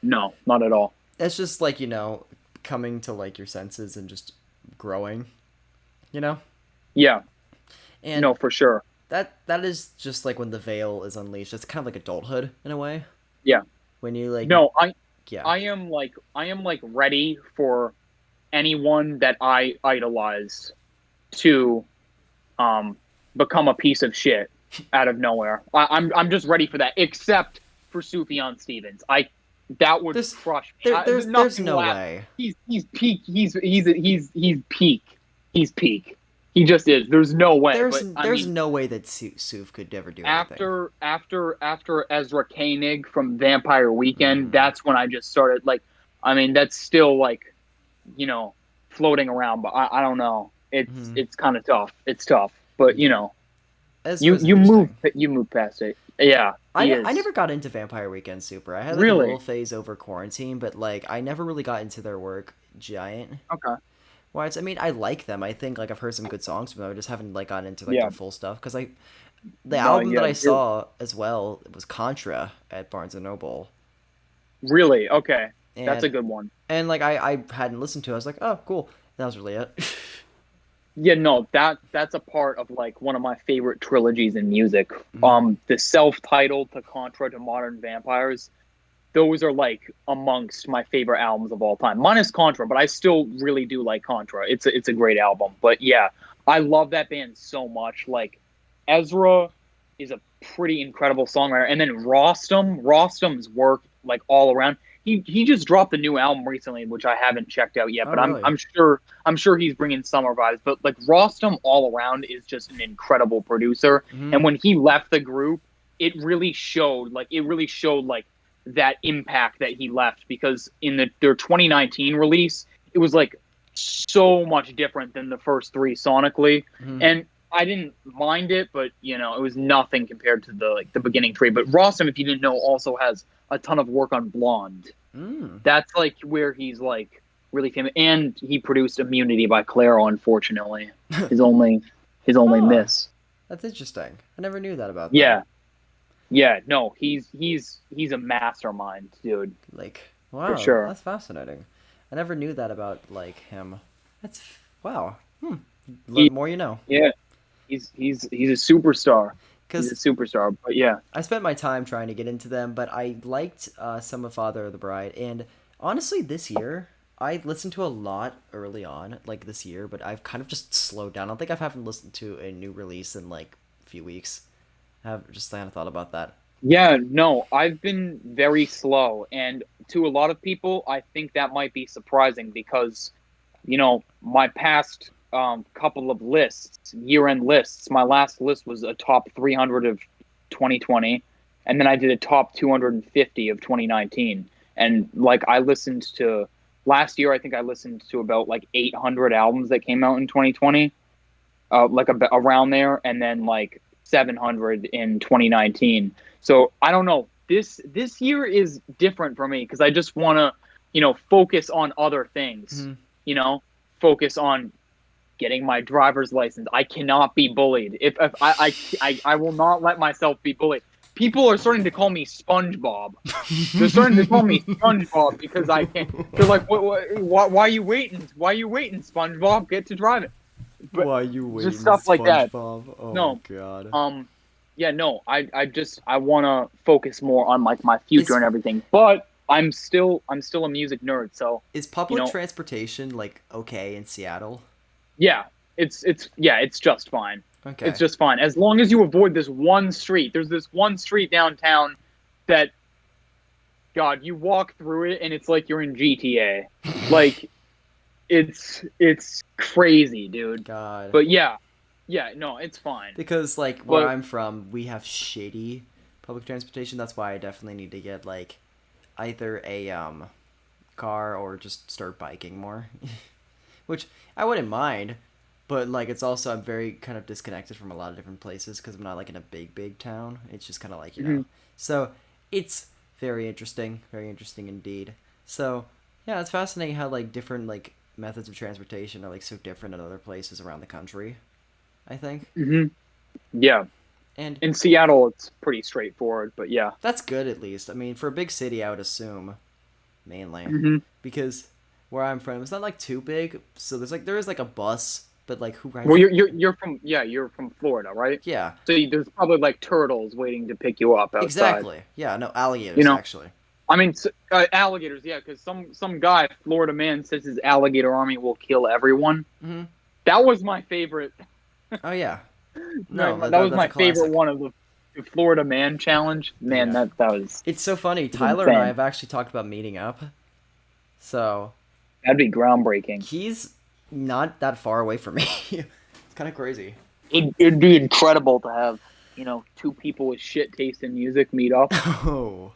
No, not at all. it's just like coming to like your senses and just growing. You know, Yeah, and no, for sure. that is just like when the veil is unleashed. It's kind of like adulthood in a way. Yeah, When you like, no, yeah, I am like ready for anyone that I idolize to um become a piece of shit out of nowhere. I'm just ready for that. Except for Sufjan Stevens, that would there's crush me. there's Nothing no will happen. way. He's peak. He's peak. He's peak. He just is. There's no way. But I There's mean, no way that Suf could ever do anything. after Ezra Koenig from Vampire Weekend, Mm. that's when I just started like. I mean, that's still like, floating around, but I don't know. Mhm. it's kind of tough. It's tough, but you Yeah, know, Ezra's interesting. you move past it. Yeah, he I is never got into Vampire Weekend super. I had like a little really phase over quarantine, but like I never really got into their work giant. okay. Wise. I mean, I like them. I think like I've heard some good songs from them. I just haven't like gotten into like Yeah, their full stuff because I the no, album that yeah, I you're saw as well was Contra at Barnes and Noble, really okay. That's a and good one. like I hadn't listened to it. I was like, oh, cool. That was really it. Yeah, no, that's a part of like one of my favorite trilogies in music. Mhm. The self-titled to Contra to Modern Vampires. Those are like amongst my favorite albums of all time. Minus Contra, but I still really do like Contra. It's a great album. But yeah, I love that band so much. Like Ezra is a pretty incredible songwriter, and then Rostam's work like all around. He just dropped a new album recently, which I haven't checked out yet. Oh, But really? I'm sure he's bringing summer vibes. But like Rostam all around is just an incredible producer. Hmm. And when he left the group, it really showed. Like it really showed like that impact that he left because in their 2019 release, it was like so much different than the first three sonically, Hmm. and I didn't mind it, but you know, it was nothing compared to the beginning three. But Rossum, if you didn't know, also has a ton of work on Blonde. Mm. That's like where he's like really famous, and he produced Immunity by Clairo. Unfortunately, his only his only Huh. miss. That's interesting. I never knew that about them. Yeah, yeah, no, he's a mastermind, dude, Like, for wow, sure. that's fascinating. I never knew that about like him. That's wow. Hmm. The He, more you know. yeah, he's a superstar. He's a Because superstar. But yeah, I spent my time trying to get into them, but I liked some of Father of the Bride, and honestly, this year I listened to a lot early on, like this year, but I've kind of just slowed down. I don't think I haven't listened to a new release in like a few weeks. I've just kind of thought about that. yeah, no, I've been very slow, and to a lot of people, I think that might be surprising because, you know, my past couple of lists, year-end lists, my last list was a top 300 of 2020, and then I did a top 250 of 2019, and like I listened to last year, I think I listened to about like 800 albums that came out in 2020, like around there, and then like 700 in 2019. So I don't know. This year is different for me because I just want to, you know, focus on other things. Hmm. You know, focus on getting my driver's license. I cannot be bullied. If I will not let myself be bullied. People are starting to call me SpongeBob. They're starting to call me SpongeBob because I can't. They're like, why are you waiting? Why are you waiting, SpongeBob? Get to driving. But Why you just waiting, stuff like that. SpongeBob? Oh my No, god. um, yeah, no, I want to focus more on like my future Is and everything. But I'm still a music nerd, so is you public know, transportation like okay in Seattle? yeah, it's just fine. It's Okay. just fine as long as you avoid this one street. There's this one street downtown that God, you walk through it and it's like you're in GTA. Like it's crazy, dude. God. But yeah, yeah, no, it's fine. Because like where But I'm from, we have shitty public transportation. That's why I definitely need to get like either a car or just start biking more. Which I wouldn't mind, but like it's also I'm very kind of disconnected from a lot of different places because I'm not like in a big town. It's just kind of like, you know. mhm. So, it's very interesting indeed. So, yeah, it's fascinating how like different like methods of transportation are like so different in other places around the country, I think. Yeah, And in Seattle, it's pretty straightforward, but yeah. that's good at least. I mean, for a big city, I would assume mainly hmm because where I'm from, it's not like too big. So there is like a bus, but like who Well, rides? you're from Florida, right? Yeah, So there's probably like turtles waiting to pick you up outside. exactly. Yeah, no You alligators know, actually. I mean, alligators, yeah, because some guy, Florida man, says his alligator army will kill everyone. Hmm. That was my favorite. Oh yeah, no, That was that's a my favorite classic. one of the Florida man challenge. Man, Yeah, that it's so funny. was Tyler and I insane. have actually talked about meeting up. So That'd be groundbreaking. he's not that far away from me. It's kind of crazy. It'd be incredible to have, two people with shit taste in music meet up. Oh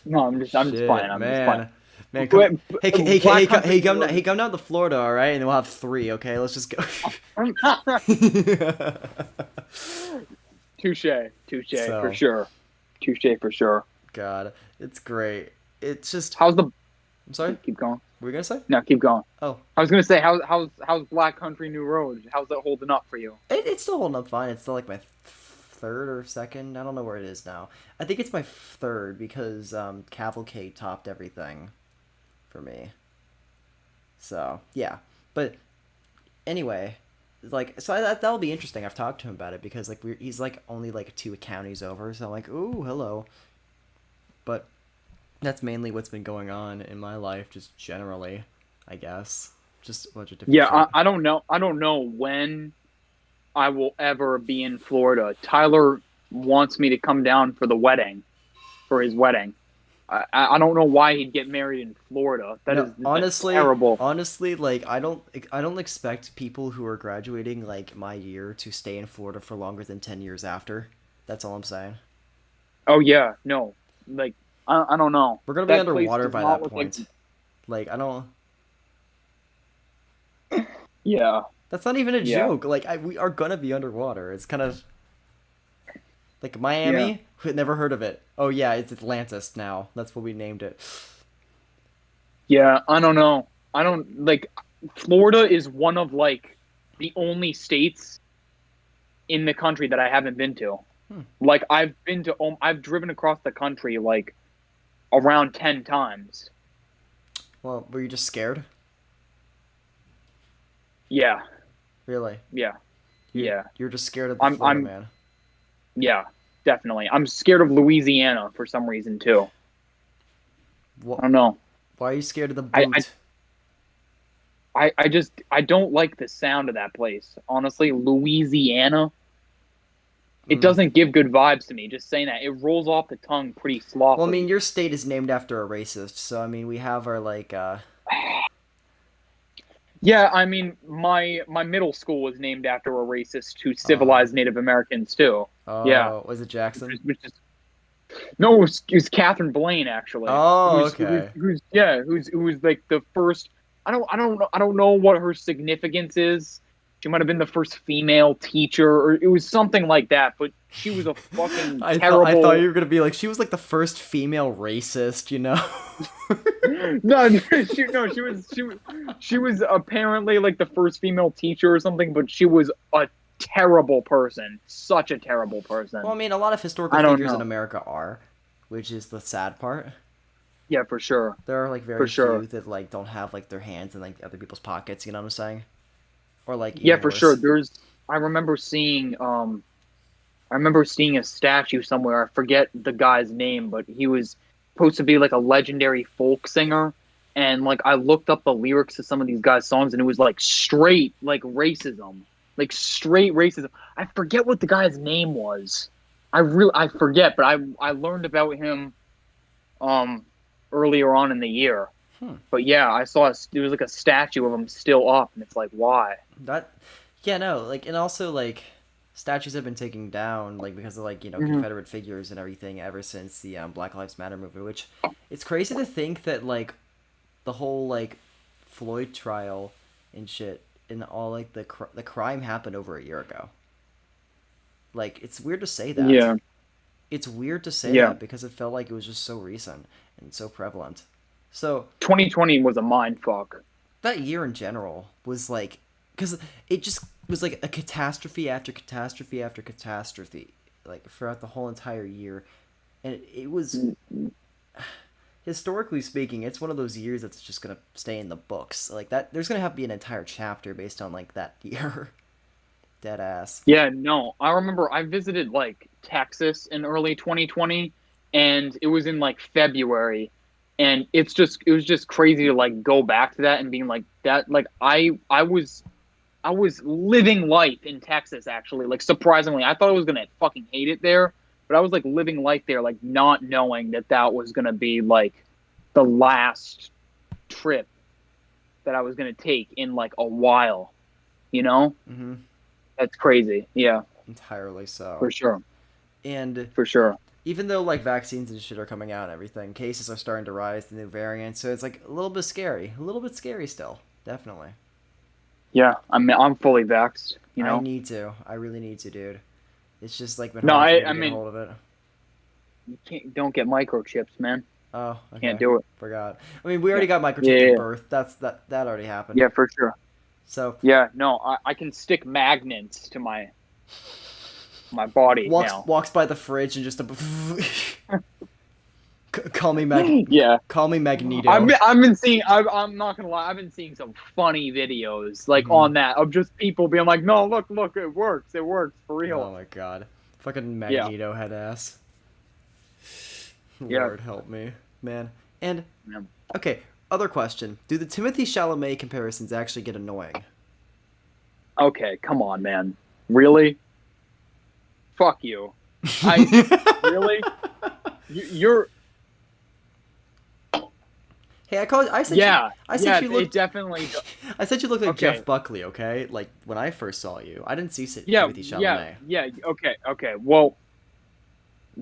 No, I'm just shit, playing. I'm just playing. man. Man, come. Black Country New Road. Come down to Florida, all right, and then we'll have three. Okay, let's just go. Touche, touche for So, sure, touche for sure. God, it's great. It's just. How's the I'm sorry. keep going? What were you gonna say? No, keep going. Oh, I was gonna say how's Black Country New Road? How's that holding up for you? it's still holding up fine. It's still like my third or second. I don't know where it is now. I think it's my third because Cavalcade topped everything for me. So yeah, but anyway, like so that'll be interesting. I've talked to him about it because like he's like only like 2 counties over, so I'm like, ooh, hello. But that's mainly what's been going on in my life, just generally, I guess. Just a bunch of different Yeah, shit. I don't know. I don't know when I will ever be in Florida. Tyler wants me to come down for the wedding, for his wedding. I don't know why he'd get married in Florida. No, That's honestly, terrible. honestly, like I don't expect people who are graduating like my year to stay in Florida for longer than 10 years after. That's all I'm saying. Oh yeah, no, like I don't know. We're gonna be That place underwater does by not that look like. point. Like I don't. Yeah, That's not even a yeah, joke. Like we are gonna be underwater. It's kind of like yeah, Miami. Never heard of it. Oh yeah, it's Atlantis now. That's what we named it. yeah. I don't know. I don't like. Florida is one of like the only states in the country that I haven't been to. Hmm. Like I've driven across the country like around 10 times. Well, were you just scared? Yeah, Really? yeah, yeah. You're just scared of the Florida I'm man. yeah, definitely. I'm scared of Louisiana for some reason too. I What? don't know. Why are you scared of the I, I boot? I just I don't like the sound of that place. Honestly, Louisiana, it Mm. doesn't give good vibes to me. Just saying that. It rolls off the tongue pretty Well, I mean, sloppily. your state is named after a racist, so I mean, we have our like. Yeah, I mean, my middle school was named after a racist who Uh, civilized Native Americans too. Yeah, was it Jackson? which is no, it was Catherine Blaine actually, Oh, okay. who's like the first. I don't know what her significance is. She might have been the first female teacher, or it was something like that. But she was a fucking I thought terrible. you were gonna be like she was like the first female racist, you know? No, she was apparently like the first female teacher or something, but she was a terrible person, such a terrible Well, person. I mean, a lot of historical I don't figures in know. America are, which is the sad part. Yeah, for sure, There are like for very sure. few that like don't have like their hands in like other people's pockets. You know what I'm saying? Or like Yeah, even for sure. worse. There's I remember seeing a statue somewhere. I forget the guy's name, but he was supposed to be like a legendary folk singer. And like I looked up the lyrics to some of these guys' songs, and it was like straight like racism, like straight racism. I forget what the guy's name was. I forget, but I learned about him um earlier on in the year. Hmm. But yeah, I saw there was like a statue of him still up, and it's like why? That, yeah, no, like, and also like, statues have been taken down like because of like Hmm. Confederate figures and everything ever since the Black Lives Matter movement. Which, it's crazy to think that like the whole like Floyd trial and shit and all like the crime happened over a year ago. Like, it's weird to say that. Yeah, It's weird to say yeah. that because it felt like it was just so recent and so prevalent. So 2020 was a mind fuck. that year in general was like because it just was like a catastrophe after catastrophe after catastrophe like throughout the whole entire year, and it was historically speaking it's one of those years that's just gonna stay in the books like that. There's gonna have to be an entire chapter based on like that year. Dead ass. Yeah, no. I remember I visited like Texas in early 2020 and it was in like February and it was just crazy to like go back to that and being like that like I was living life in Texas actually like surprisingly. I thought I was going to fucking hate it there, but I was like living life there like not knowing that that was going to be like the last trip that I was going to take in like a while, you know? Mm-hmm. That's crazy. Yeah, Entirely so. for sure. And For sure. even though like vaccines and shit are coming out and everything, cases are starting to rise, the new variants, so it's like a little bit scary. A little bit scary still. Definitely. Yeah, I'm fully vaxxed. You I know. need to. I really need to, dude. It's just like been No, hard for me I to get a mean, hold of it. you don't get microchips, man. Oh, Can't okay. do it. Forgot. I mean, we Yeah, already got yeah, microchipped yeah, at yeah. birth. That already happened. Yeah, for sure. So Yeah, no, I can stick magnets to my body now. walks by the fridge and just a call me Yeah, call me Magneto. I've been seeing. I'm not gonna lie. I've been seeing some funny videos like Hmm. on that of just people being like, "No, look, it works. It works for Oh real." my god. Fucking Yeah, Magneto head ass. yeah. Lord help me, man. And Yeah. okay, other question: do the Timothee Chalamet comparisons actually get annoying? Okay, come on, man. Really? Fuck you. I really. You're. Hey, I called. I said you. Yeah, I said yeah. you It looked. definitely. I said you looked like Okay. Jeff Buckley. Okay, like when I first saw you, I didn't see Yeah, Timothée yeah, Chalamet. yeah. Okay, okay. Well,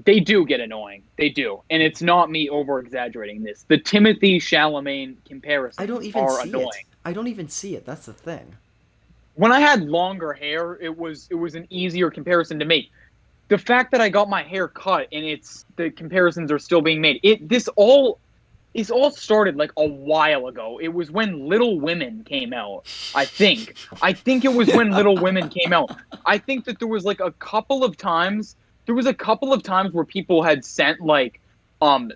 they do get annoying. They do, and it's not me over exaggerating this. The Timothy Chalamet I don't comparisons even are see it. annoying. I don't even see it. That's the thing. When I had longer hair, it was an easier comparison to make. The fact that I got my hair cut and it's the comparisons are still being made. It's all started like a while ago. It was when Little Women came out. I think. I think it was when Little Women came out. I think that there was like a couple of times. There was a couple of times where people had sent like, um,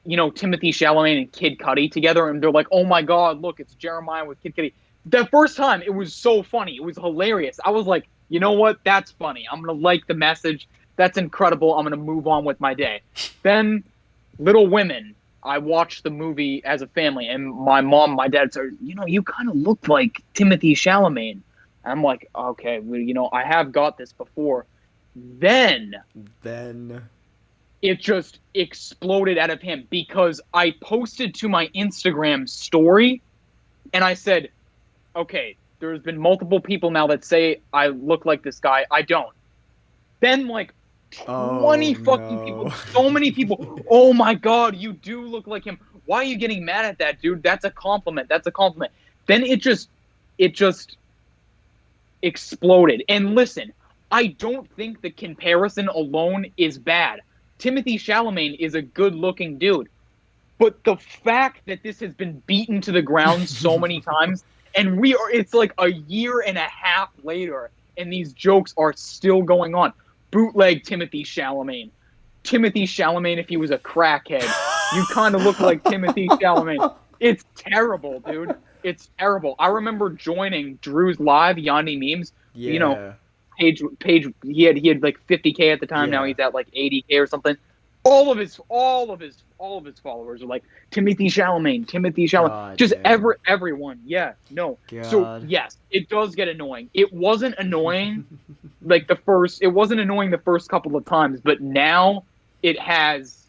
Timothy Chalamet and Kid Cudi together, and they're like, "Oh my God, look, it's Jeremiah with Kid Cudi." The first time, it was so funny. It was hilarious. I was like, you know what? That's funny. I'm gonna like the message. That's incredible. I'm gonna move on with my day. Then, Little Women. I watched the movie as a family, and my mom, my dad said, you kind of look like Timothy Chalamet. And I'm like, okay, well, I have got this before. Then Then. it just exploded out of him because I posted to my Instagram story and I said, okay, there's been multiple people now that say I look like this guy. I don't. Then like Oh 20 fucking people, no. so many people. Oh my God, you do look like him. Why are you getting mad at that, dude? That's a compliment. That's a compliment. Then it just exploded. And listen, I don't think the comparison alone is bad. Timothy Chalamet is a good-looking dude, but the fact that this has been beaten to the ground so many times, and it's like a year and a half later, and these jokes are still going on. Bootleg Timothy Chalamet. Timothy Chalamet, if he was a crackhead, you kind of look like Timothy Chalamet. It's terrible, dude. It's terrible. I remember joining Drew's live Yanni memes. You know, Yeah. page. He had like 50K at the time. Now Yeah. he's at like 80K or something. All of his followers are like Timothy Chalamet, Timothy Chalamet. God Just damn. everyone. Yeah, no. So God. yes, it does get annoying. It wasn't annoying it wasn't annoying the first couple of times, but now it has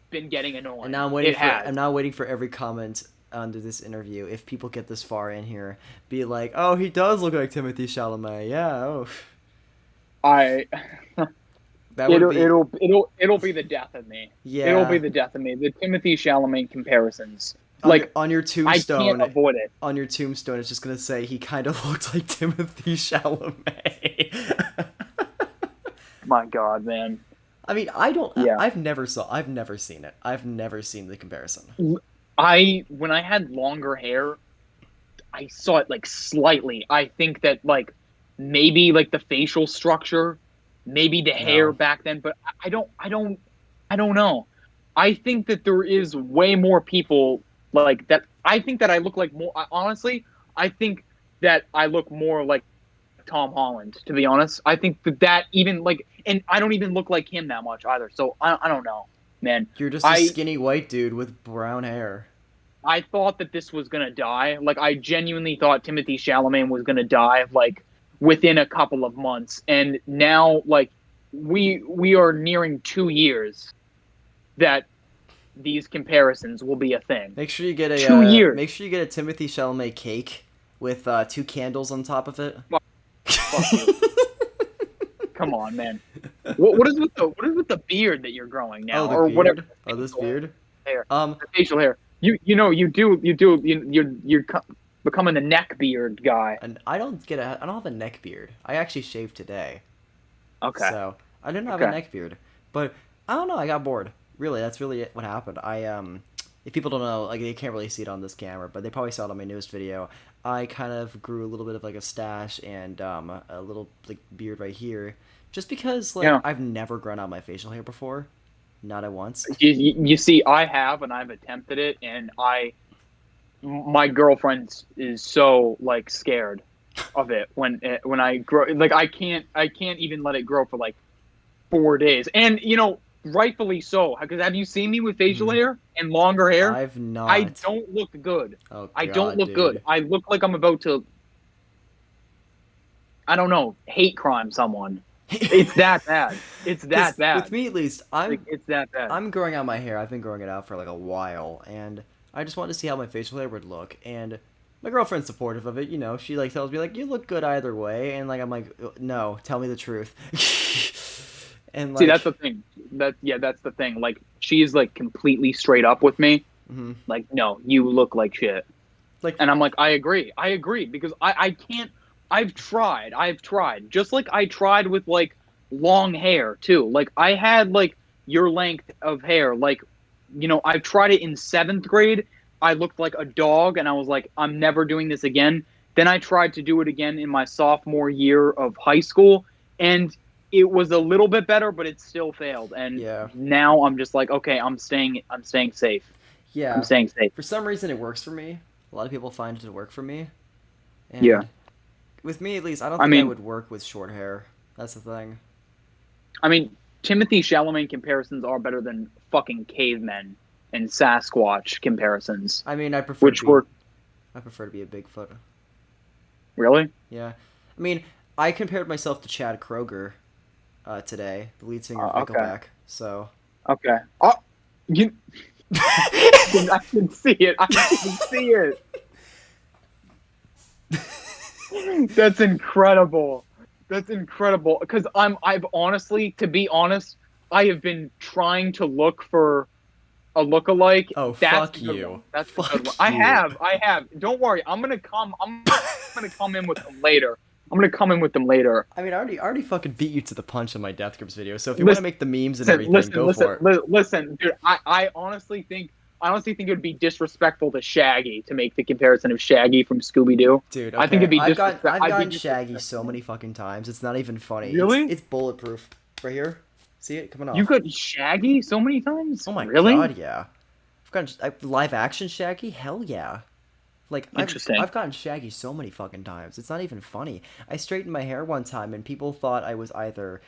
been getting And annoying. now It I'm has. now waiting for every comment under this interview. If people get this far in here, be like, "Oh, he does look like Timothy Chalamet." Yeah. Oh, I that would it'll be. it'll it'll it'll be the death of me. It'll be Yeah. the death of me. The Timothy Chalamet comparisons. Like On your I can't tombstone, avoid it. it's just gonna say he kind of looks like Timothy Chalamet. My God, man. I mean, I don't. Yeah. I've never seen it. I've never seen the comparison. When I had longer hair, I saw it like slightly. I think that like maybe like the facial structure, maybe the hair No. back then, but I don't know. I think that there is way more people like that. I think that I look like more. Honestly, I think that I look more like Tom Holland. To be honest, I think that even like, and I don't even look like him that much either. So I don't know, man. You're just a I skinny white dude with brown hair. I thought that this was gonna die. Like I genuinely thought Timothy Chalamet was gonna die like within a couple of months, and now like we are nearing 2 years that these comparisons will be a thing. Make sure you get a 2 years. Timothy Chalamet cake with two candles on top of it. Fuck, fuck you. Come on, man. what is with the beard that you're growing Oh, now the or whatever? beard. Oh, The this facial beard. hair, Um, the facial hair. You're becoming the neck beard guy. and I don't get a. I don't have a neck beard. I actually shaved today, Okay. so I didn't have a Okay. neck beard. But I don't know. I got bored. Really, that's really what happened. If people don't know, like they can't really see it on this camera, but they probably saw it on my newest video. I kind of grew a little bit of like a stash and a little like beard right here, just because like Yeah. I've never grown out my facial hair before, not at once. You see, I have, and I've attempted it, and my girlfriend is so like scared of it when I grow. Like I can't even let it grow for like 4 days, and rightfully so. Because have you seen me with facial Mhm. hair and longer hair? I've I not. don't look good. Oh I don't God, look good. dude. I look like I'm about to, I don't know, hate crime someone. It's that bad. It's Because that with bad. me at least, Like it's that bad. I'm growing out my hair. I've been growing it out for like a while, and I just wanted to see how my facial hair would look. And my girlfriend's supportive of it. You know, she like tells me like you look good either way, and like I'm like no, tell me the truth. And See, that's like, the thing. That's the thing. Like she's like completely straight up with me. mhm. Like, no, you look like shit. Like And I'm like, I agree because I can't. I've tried just like I tried with like long hair too. Like I had like your length of hair. Like, I've tried it in seventh grade. I looked like a dog, and I was like, I'm never doing this again. Then I tried to do it again in my sophomore year of high school, and it was a little bit better, but it still failed. And yeah, now I'm just like, okay, I'm staying. I'm staying safe. I'm yeah. staying safe. For some reason, it works for me. A lot of people find it to work for me, Yeah. and with me at least, I don't I think I mean, would work with short hair. That's the thing. I mean, Timothy Chalamet comparisons are better than fucking cavemen and Sasquatch comparisons, I mean, which were I prefer to be a Bigfoot. really Yeah. I mean, I compared myself to Chad Kroeger today, the lead singer of okay. Nickelback. So. Okay. Oh, you. I can see it. I can see it. That's incredible. That's incredible. Because I've honestly, to be honest, I have been trying to look for a lookalike. Oh, That's a fuck good you. one. That's a good one. Fuck I you. have. I have. Don't worry. I'm gonna come in with them later. I'm gonna come in with them later. I mean, I already fucking beat you to the punch in my Death Grips video. So if you want to Listen, make the memes and everything, listen, go listen, for it. listen, dude. I honestly think it would be disrespectful to Shaggy to make the comparison of Shaggy from Scooby Doo. Dude, I think okay. it'd be I've I'd be gotten Shaggy so disrespectful. many fucking times. It's not even funny. It's Really? it's bulletproof. Right here. See it coming You off. got Shaggy so many times? Oh my Really? god, yeah. Live action Shaggy? Hell yeah. Like Interesting. I've gotten Shaggy so many fucking times. It's not even funny. I straightened my hair one time and people thought I was either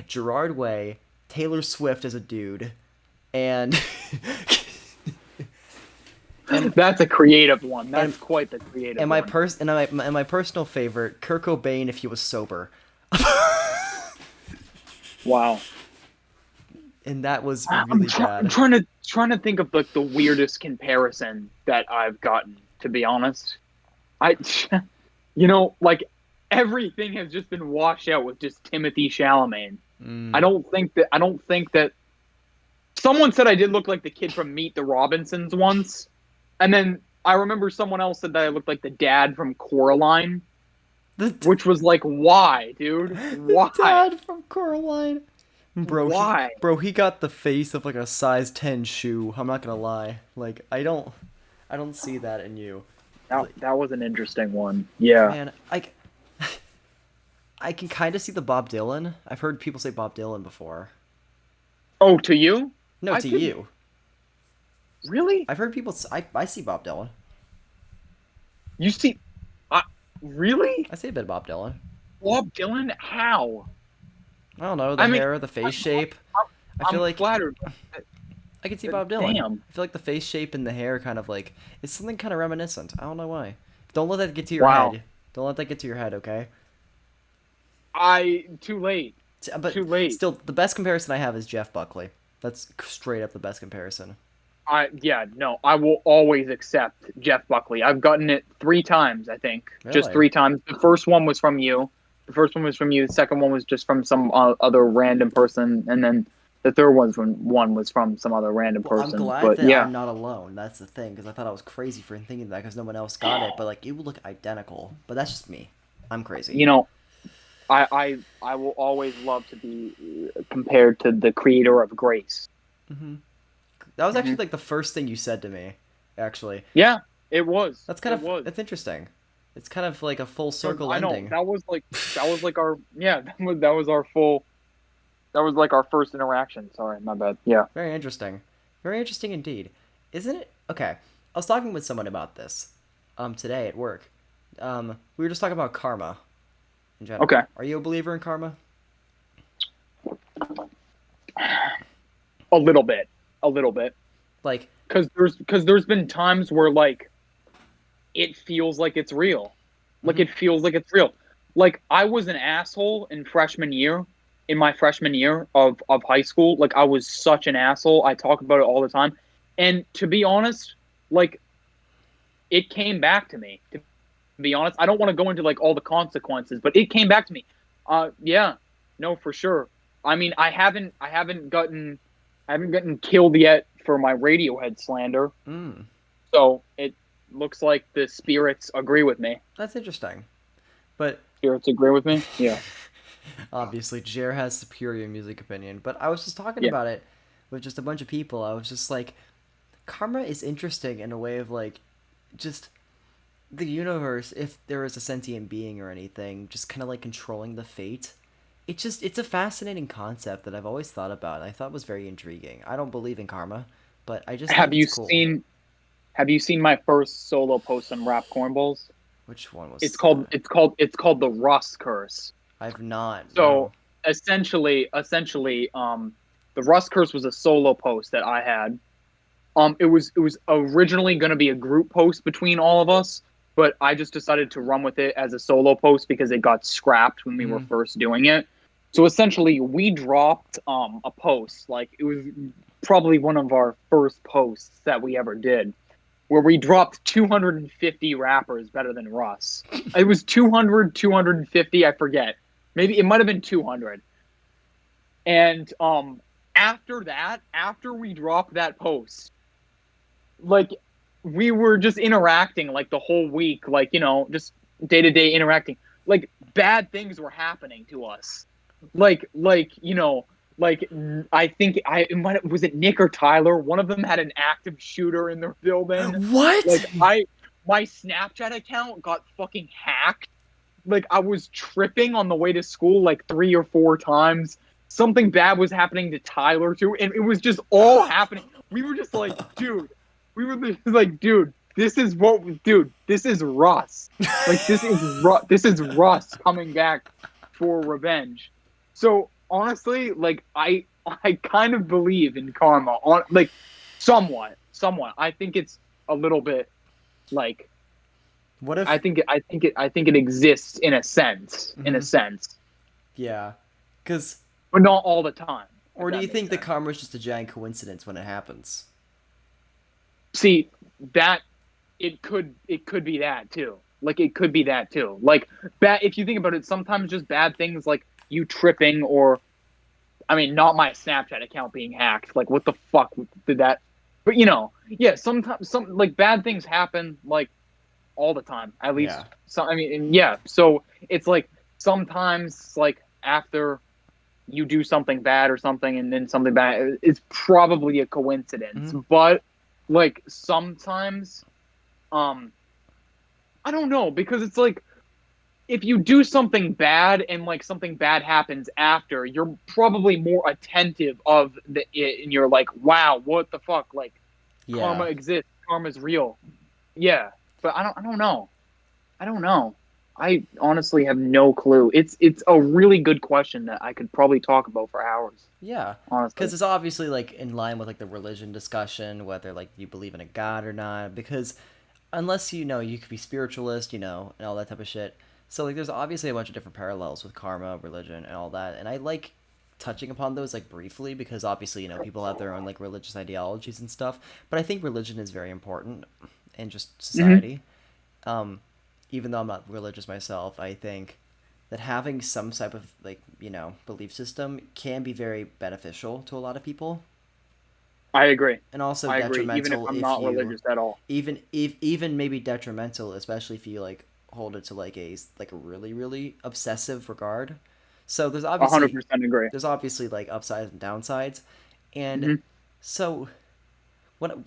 Gerard Way, Taylor Swift as a dude, and and That's a creative one. and That's quite the creative and one. my personal favorite, Kurt Cobain if he was sober. Wow. And that was I'm, really try- I'm bad. trying to think of like the weirdest comparison that I've gotten. To be honest, I, like everything has just been washed out with just Timothy Chalamet. I Mm. don't think that. I don't think that. Someone said I did look like the kid from Meet the Robinsons once, and then I remember someone else said that I looked like the dad from Coraline, The, which was like, why, dude? the Why? dad from Coraline. Why? He got the face of like a size 10 shoe. I'm not gonna lie. Like I don't see that in you. That Like, that was an interesting one. Yeah. man, I can kind of see the Bob Dylan. I've heard people say Bob Dylan before. Oh, to you? No, I to could you. really. I've heard people. I see Bob Dylan. You see? Really? I see a bit of Bob Dylan. Bob Dylan? How? I don't know, the I mean, hair, the face shape. I'm, I feel I'm like flattered. I can see But Bob Dylan. damn. I feel like the face shape and the hair kind of like it's something kind of reminiscent. I don't know why. Don't let that get to your Wow. head. Don't let that get to your head, okay? Too late. But Too late. still, the best comparison I have is Jeff Buckley. That's straight up the best comparison. Yeah, no, I will always accept Jeff Buckley. I've gotten it 3 times, I think. Just Really? 3 times. The first one was from you. The first one was from you. The second one was just from some other random person, and then the third one was from some other random Well, I'm person. glad But that yeah, I'm not alone. That's the thing, because I thought I was crazy for thinking that because no one else got it. But like, it would look identical. But that's just me. I'm crazy. you know, I will always love to be compared to the creator of Grace. Hmm. That was Hmm. actually like the first thing you said to me. Actually, Yeah, it was. that's kind It of was. that's interesting. It's kind of like a full Because circle I know ending. that was like our yeah that was our full that was like our first interaction. Sorry, my bad. Yeah. Very interesting. Very interesting indeed. Isn't it? Okay. I was talking with someone about this today at work. We were just talking about karma in Okay. general. Are you a believer in karma? A little bit. A little bit. Like, Because there's been times where like it feels like it's real. Like mhm. it feels like it's real. Like I was an asshole in my freshman year of high school. Like I was such an asshole. I talk about it all the time. And to be honest, like it came back to me. To be honest, I don't want to go into like all the consequences, but it came back to me. Yeah. No, for sure. I mean, I haven't gotten killed yet for my Radiohead slander. Mm, So it looks like the spirits agree with me. that's interesting. But Spirits agree with me? Yeah. obviously, Jer has superior music opinion. But I was just talking Yeah. about it with just a bunch of people. I was just like, karma is interesting in a way of like, just the universe, if there is a sentient being or anything, just kind of like controlling the fate. It's a fascinating concept that I've always thought about. And I thought was very intriguing. I don't believe in karma, but I just Have think it's you cool. seen have you seen my first solo post on RapCornballs? Which one It's was called that? the Rust Curse. I've not. So No. essentially, the Rust Curse was a solo post that I had. It was originally going to be a group post between all of us, but I just decided to run with it as a solo post because it got scrapped when we were Mm. first doing it. So essentially, we dropped a post like it was probably one of our first posts that we ever did, where we dropped 250 rappers better than Russ. It was 200, 250, I forget. Maybe it might have been 200. And after that, after we dropped that post, like we were just interacting like the whole week, like just day to day interacting. Like bad things were happening to us. Like I think was it Nick or Tyler? One of them had an active shooter in their building. What? Like my Snapchat account got fucking hacked. Like I was tripping on the way to school like 3 or 4 times. Something bad was happening to Tyler too, and it was just all happening. We were just like, dude, we were just like, dude, this is Russ. Like this is Russ coming back for revenge. So honestly, like I kind of believe in karma on like somewhat. I think it's a little bit like What if? I think it exists in a Mhm. sense, Yeah, because but not all the time, if or do that you makes think the sense. karma is just a giant coincidence when it happens? See, that it could be that too. Like it could be that too. Like bad if you think about it, sometimes just bad things like you tripping or I mean, not my Snapchat account being hacked. Like what the fuck did that? But yeah, sometimes some like bad things happen like all the time. At Yeah. least some I mean, and yeah, so it's like sometimes like after you do something bad or something and then something bad it's probably a coincidence, Hmm. but like sometimes um I don't know because it's like if you do something bad and like something bad happens after, you're probably more attentive of the it and you're like, wow, what the fuck, like karma Yeah. exists, karma's real. Yeah, but I don't know. I don't know. I honestly have no clue. It's a really good question that I could probably talk about for hours. Yeah. Honestly. Because it's obviously like in line with like the religion discussion, whether like you believe in a god or not. Because unless you could be spiritualist, and all that type of shit. So like, there's obviously a bunch of different parallels with karma, religion, and all that. And I like touching upon those like briefly because obviously people have their own like religious ideologies and stuff. But I think religion is very important in just Hmm. society. Um, even though I'm not religious myself, I think that having some type of like belief system can be very beneficial to a lot of people, I agree. and also I agree. Even if detrimental I'm if not you religious at all. even maybe detrimental, especially if you like hold it to like a really really obsessive regard. So A hundred percent agree. there's obviously like upsides and downsides, and Hmm. so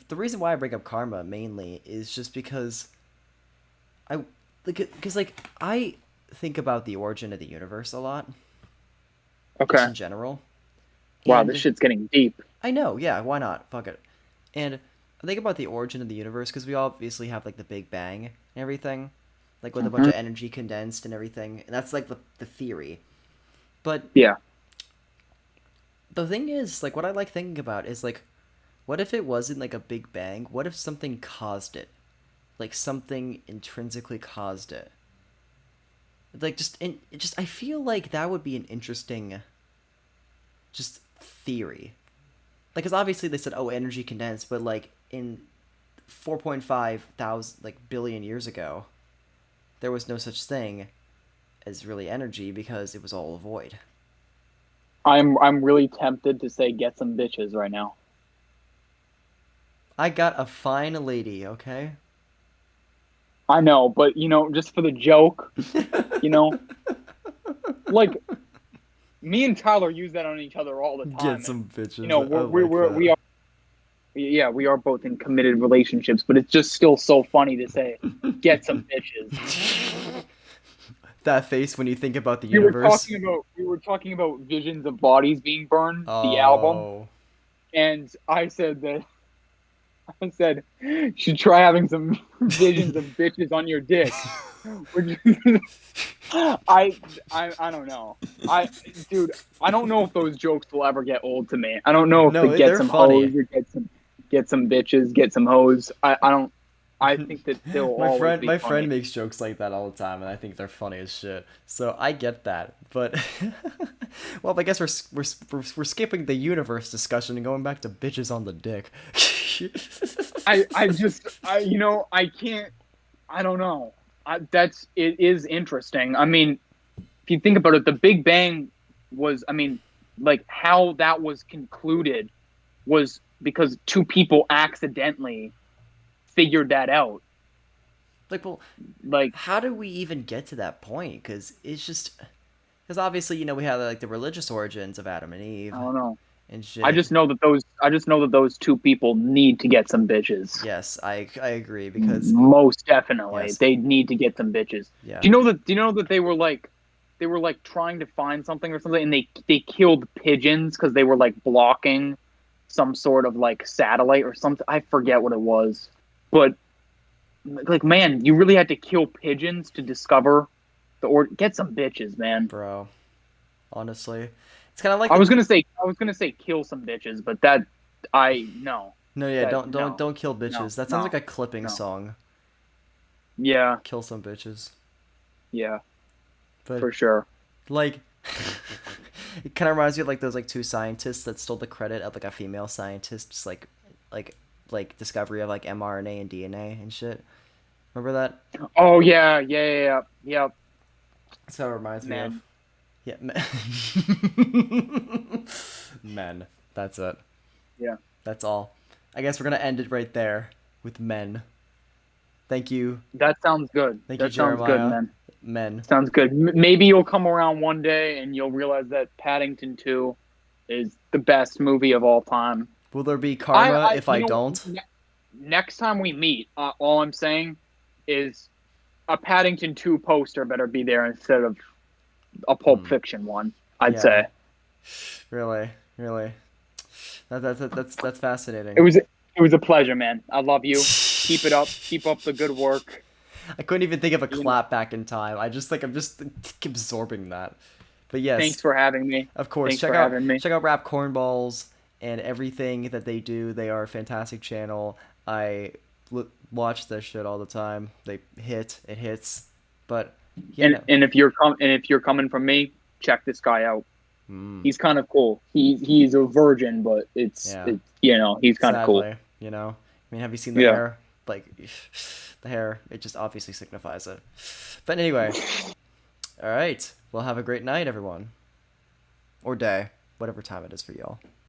the reason why I bring up karma mainly is just because I like I think about the origin of the universe a lot, just Okay. in general, Wow, this and shit's getting deep. I know, yeah, why not? Fuck it. And I think about the origin of the universe because we obviously have like the Big Bang and everything, like with a bunch Hmm. of energy condensed and everything, and that's like the theory. But Yeah. the thing is, like, what I like thinking about is like, what if it wasn't like a Big Bang? What if something caused it? Like something intrinsically caused it. Like I feel like that would be an interesting just theory. Like, because obviously they said, oh, energy condensed, but like in 4.5 thousand like billion years ago, there was no such thing as really energy because it was all a void. I'm really tempted to say get some bitches right now. I got a fine lady, okay? I know, but just for the joke, you know, like me and Tyler use that on each other all the Get time, and some bitches. I like we that. are yeah, we are both in committed relationships, but it's just still so funny to say get some bitches. That face when you think about the universe. We were talking about Visions of Bodies Being Burned, the album, Oh. and I said you should try having some visions of bitches on your dick. Which I don't know. Dude, I don't know if those jokes will ever get old to me. I don't know if the No, get they're some hoes funny. or get some bitches, get some hoes. I don't. I think that they'll always be My friend funny. makes jokes like that all the time, and I think they're funny as shit. So I get that, but well, I guess we're skipping the universe discussion and going back to bitches on the dick. I just I can't. I don't know. It is interesting. I mean, if you think about it, the Big Bang was. I mean, like how that was concluded was because two people accidentally figured that out. Like, well, Like, how do we even get to that point? Because obviously we have like the religious origins of Adam and Eve I don't know. and shit. I just know that those two people need to get some bitches. Yes, I agree because Most definitely. yes, They need to get some bitches. yeah. Do you know that they were like trying to find something or something and they killed pigeons because they were like blocking some sort of like satellite or something. I forget what it was. But like man, you really had to kill pigeons to discover get some bitches, man. Bro. Honestly, it's kind of like I was gonna say kill some bitches, but that I no no, yeah, that don't kill bitches. That sounds like a clipping no. song. Yeah, Kill some bitches. yeah, But for sure. like, it kind of reminds me of like those like two scientists that stole the credit of like a female scientist's like discovery of like mRNA and DNA and shit. Remember that? Oh yeah. That's how it reminds me of. Man, Yeah, men. That's it. yeah. That's all. I guess we're gonna end it right there with men. Thank you. That sounds good. Thank you, That sounds good, Jeremiah. man. Men. Sounds good. Maybe you'll come around one day and you'll realize that Paddington 2 is the best movie of all time. Will there be karma if I You know what? don't? Next time we meet, all I'm saying is a Paddington 2 poster better be there instead of a Pulp Hmm. Fiction one. I'd Yeah. say Really. Really. That's it fascinating. was a pleasure, man. I love you. Keep it up. Keep up the good work. I couldn't even think of a You know, clap back in time. I'm just absorbing that. But thanks yes, for having me. of course, Thanks for having me. check out RapCornballs and everything that they do. They are a fantastic channel. Watch their shit all the time. It hits. But yeah, no. And if you're coming from me, check this guy out. Mm, He's kind of cool. He's a virgin, but yeah, he's kind of cool. sadly, I mean, have you seen the Yeah. hair? Like, the hair, it just obviously signifies it. But anyway, All right. Well, have a great night, everyone. Or day, whatever time it is for y'all.